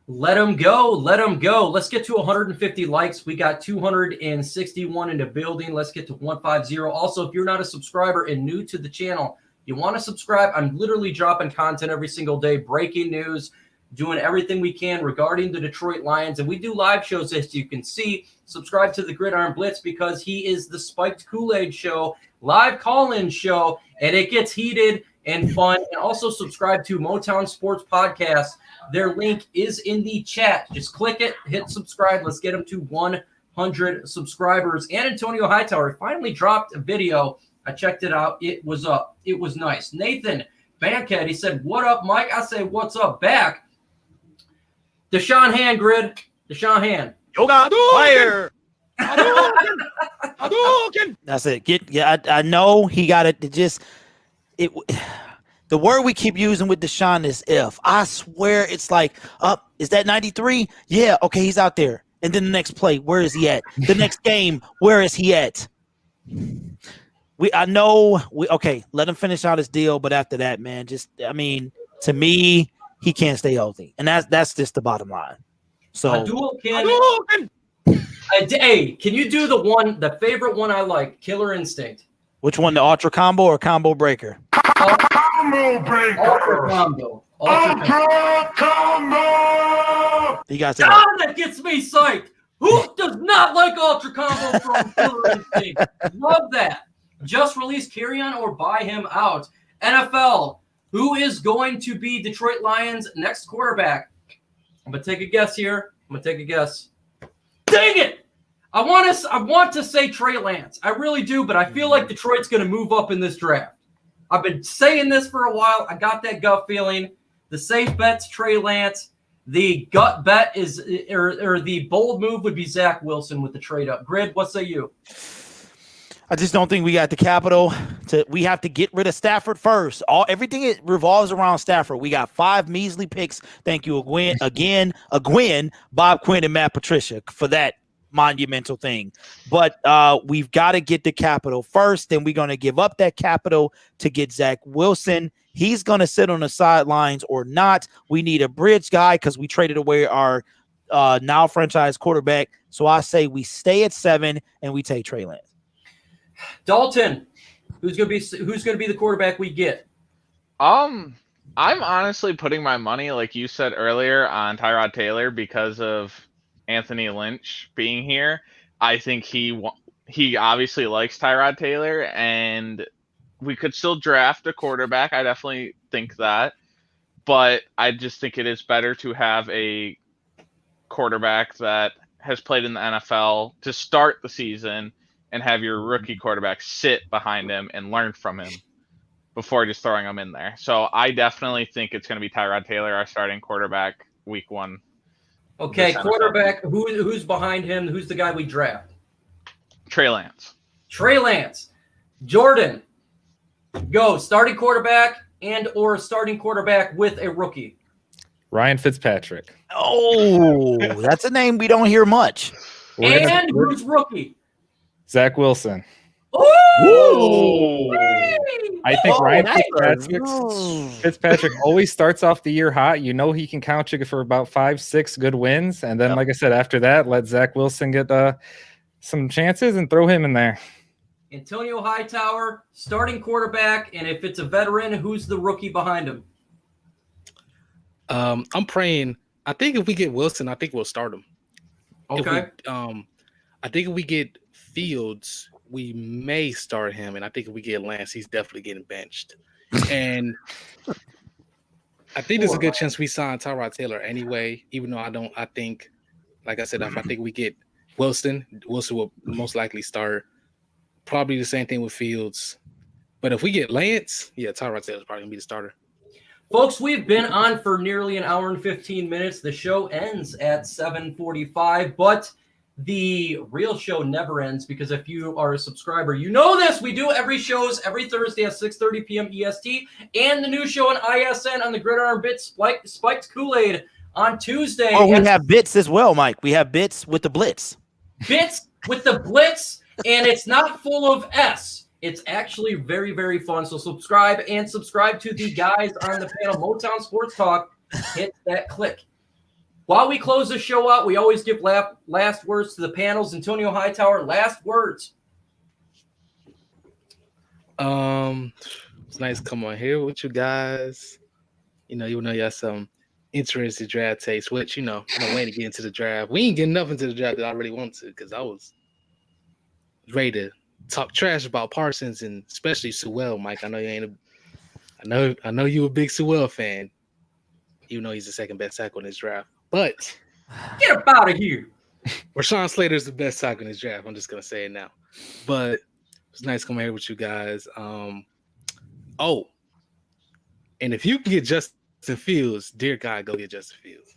Let him go. Let him go. Let's get to 150 likes. We got 261 in the building. Let's get to 150. Also, if you're not a subscriber and new to the channel, you want to subscribe. I'm literally dropping content every single day, breaking news, doing everything we can regarding the Detroit Lions. And we do live shows, as you can see. Subscribe to the Gridiron Blitz because he is the Spiked Kool-Aid show, live call-in show, and it gets heated and fun. And also subscribe to Motown Sports Podcast. Their link is in the chat. Just click it, hit subscribe. Let's get them to 100 subscribers. And Antonio Hightower finally dropped a video. I checked it out. It was up. It was nice. Nathan Bankhead, he said, what up, Mike? I say, what's up back? Deshaun Hand, Grid. Deshaun Hand. Yoga fire. That's it. I know he got it. The word we keep using with Deshaun is if. I swear it's like, is that 93? Yeah, okay, he's out there. And then the next play, where is he at? The next game, where is he at? Let him finish out his deal, but after that, man, to me, he can't stay healthy. And that's just the bottom line. So hey, can you do the favorite one I like, Killer Instinct? Which one, the Ultra Combo or Combo Breaker? Combo Breaker. Ultra Combo. Ultra Combo. You guys that gets me psyched. Who does not like Ultra Combo from Killer Instinct? Love that. Just release Kerryon or buy him out. NFL, who is going to be Detroit Lions' next quarterback? I'm going to take a guess here. Dang it! I want to say Trey Lance. I really do, but I feel like Detroit's going to move up in this draft. I've been saying this for a while. I got that gut feeling. The safe bet's Trey Lance. The gut bet is, or the bold move would be Zach Wilson with the trade up. Grid, what say you? I just don't think we got the capital we have to get rid of Stafford first. Everything it revolves around Stafford. We got 5 measly picks. Thank you again, Bob Quinn, and Matt Patricia for that monumental thing. But we've got to get the capital first. Then we're going to give up that capital to get Zach Wilson. He's going to sit on the sidelines or not. We need a bridge guy because we traded away our now franchise quarterback. So I say we stay at 7 and we take Trey Lance. Dalton, who's gonna be the quarterback we get? I'm honestly putting my money, like you said earlier, on Tyrod Taylor because of Anthony Lynch being here. I think he obviously likes Tyrod Taylor, and we could still draft a quarterback. I definitely think that, but I just think it is better to have a quarterback that has played in the NFL to start the season and have your rookie quarterback sit behind him and learn from him before just throwing him in there. So I definitely think it's going to be Tyrod Taylor, our starting quarterback, week 1. Okay, quarterback. Who's behind him? Who's the guy we draft? Trey Lance. Trey Lance. Jordan, go starting quarterback and or starting quarterback with a rookie. Ryan Fitzpatrick. Oh, that's a name we don't hear much. And who's rookie? Zach Wilson. Oh! I think Ryan Fitzpatrick always starts off the year hot. You know he can count you for about 5-6 good wins. And then, like I said, after that, let Zach Wilson get some chances and throw him in there. Antonio Hightower, starting quarterback. And if it's a veteran, who's the rookie behind him? I'm praying. I think if we get Wilson, I think we'll start him. Okay. I think if we get Fields, we may start him, and I think if we get Lance, he's definitely getting benched. And I think there's a good chance we sign Tyrod Taylor anyway, even though I think, like I said, if I think we get Wilson will most likely start. Probably the same thing with Fields. But if we get Lance, Tyrod Taylor's probably going to be the starter. Folks, we've been on for nearly an hour and 15 minutes. The show ends at 7:45, but the real show never ends because if you are a subscriber, you know this. We do every Thursday at 6:30 p.m. EST and the new show on ISN on the Gridiron Bits Spiked Kool-Aid on Tuesday. Oh, we have bits as well, Mike. We have bits with the blitz. Bits with the blitz, and it's not full of S. It's actually very, very fun. So subscribe to the guys on the panel. Motown Sports Talk. Hit that click. While we close the show out, we always give last words to the panels. Antonio Hightower, last words. It's nice to come on here with you guys. You know, even though you have some interesting draft takes, which, I'm waiting to get into the draft. We ain't getting enough into the draft that I really want to because I was ready to talk trash about Parsons and especially Sewell, Mike. I know you ain't I know you a big Sewell fan, even though he's the second best tackle in this draft. But get up out of here. Rashawn Slater is the best tackle in this draft. I'm just gonna say it now. But it's nice coming here with you guys. And if you can get Justin Fields, dear God, go get Justin Fields.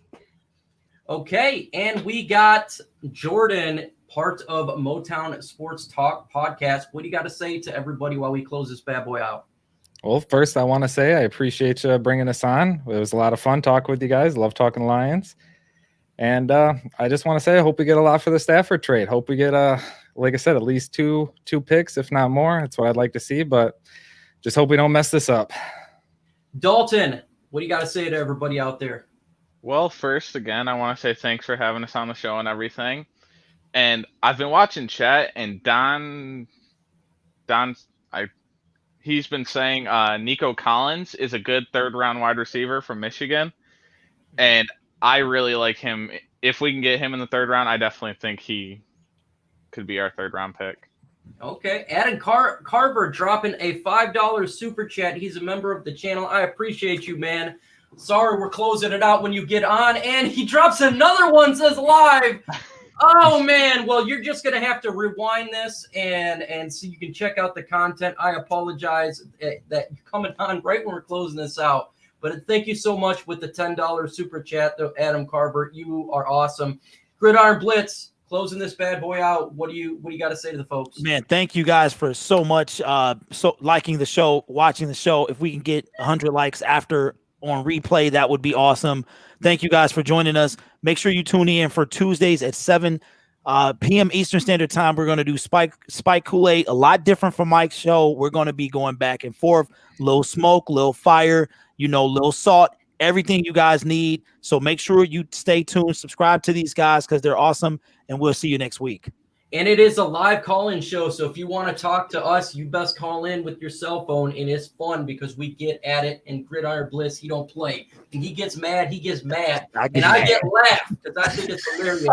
Okay, and we got Jordan, part of Motown Sports Talk podcast. What do you got to say to everybody while we close this bad boy out? Well, first, I want to say I appreciate you bringing us on. It was a lot of fun talking with you guys. Love talking Lions. And I just want to say I hope we get a lot for the Stafford trade. Hope we get, like I said, at least two picks, if not more. That's what I'd like to see. But just hope we don't mess this up. Dalton, what do you got to say to everybody out there? Well, first, again, I want to say thanks for having us on the show and everything. And I've been watching chat, and he's been saying Nico Collins is a good third-round wide receiver from Michigan, and I really like him. If we can get him in the third round, I definitely think he could be our third-round pick. Okay, Adam Carver dropping a $5 super chat. He's a member of the channel. I appreciate you, man. Sorry, we're closing it out when you get on, and he drops another one, says live. Oh, man. Well, you're just going to have to rewind this and so you can check out the content. I apologize that you're coming on right when we're closing this out. But thank you so much with the $10 super chat, though, Adam Carver. You are awesome. Gridiron Blitz, closing this bad boy out, what do you got to say to the folks? Man, thank you guys for so much liking the show, watching the show. If we can get 100 likes after on replay, that would be awesome. Thank you guys for joining us. Make sure you tune in for Tuesdays at 7 p.m. Eastern Standard Time. We're going to do Spike Kool-Aid, a lot different from Mike's show. We're going to be going back and forth, little smoke, little fire, little salt, everything you guys need. So make sure you stay tuned, subscribe to these guys because they're awesome, and we'll see you next week. And it is a live call-in show, so if you want to talk to us, you best call in with your cell phone, and it's fun because we get at it, and Gridiron Bliss, he don't play. And he gets mad, I get laughed because I think it's hilarious.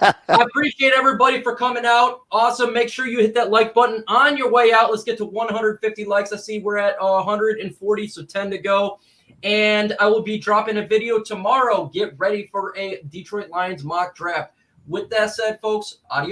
I appreciate everybody for coming out. Awesome. Make sure you hit that like button on your way out. Let's get to 150 likes. I see we're at 140, so 10 to go. And I will be dropping a video tomorrow. Get ready for a Detroit Lions mock draft. With that said, folks, adios.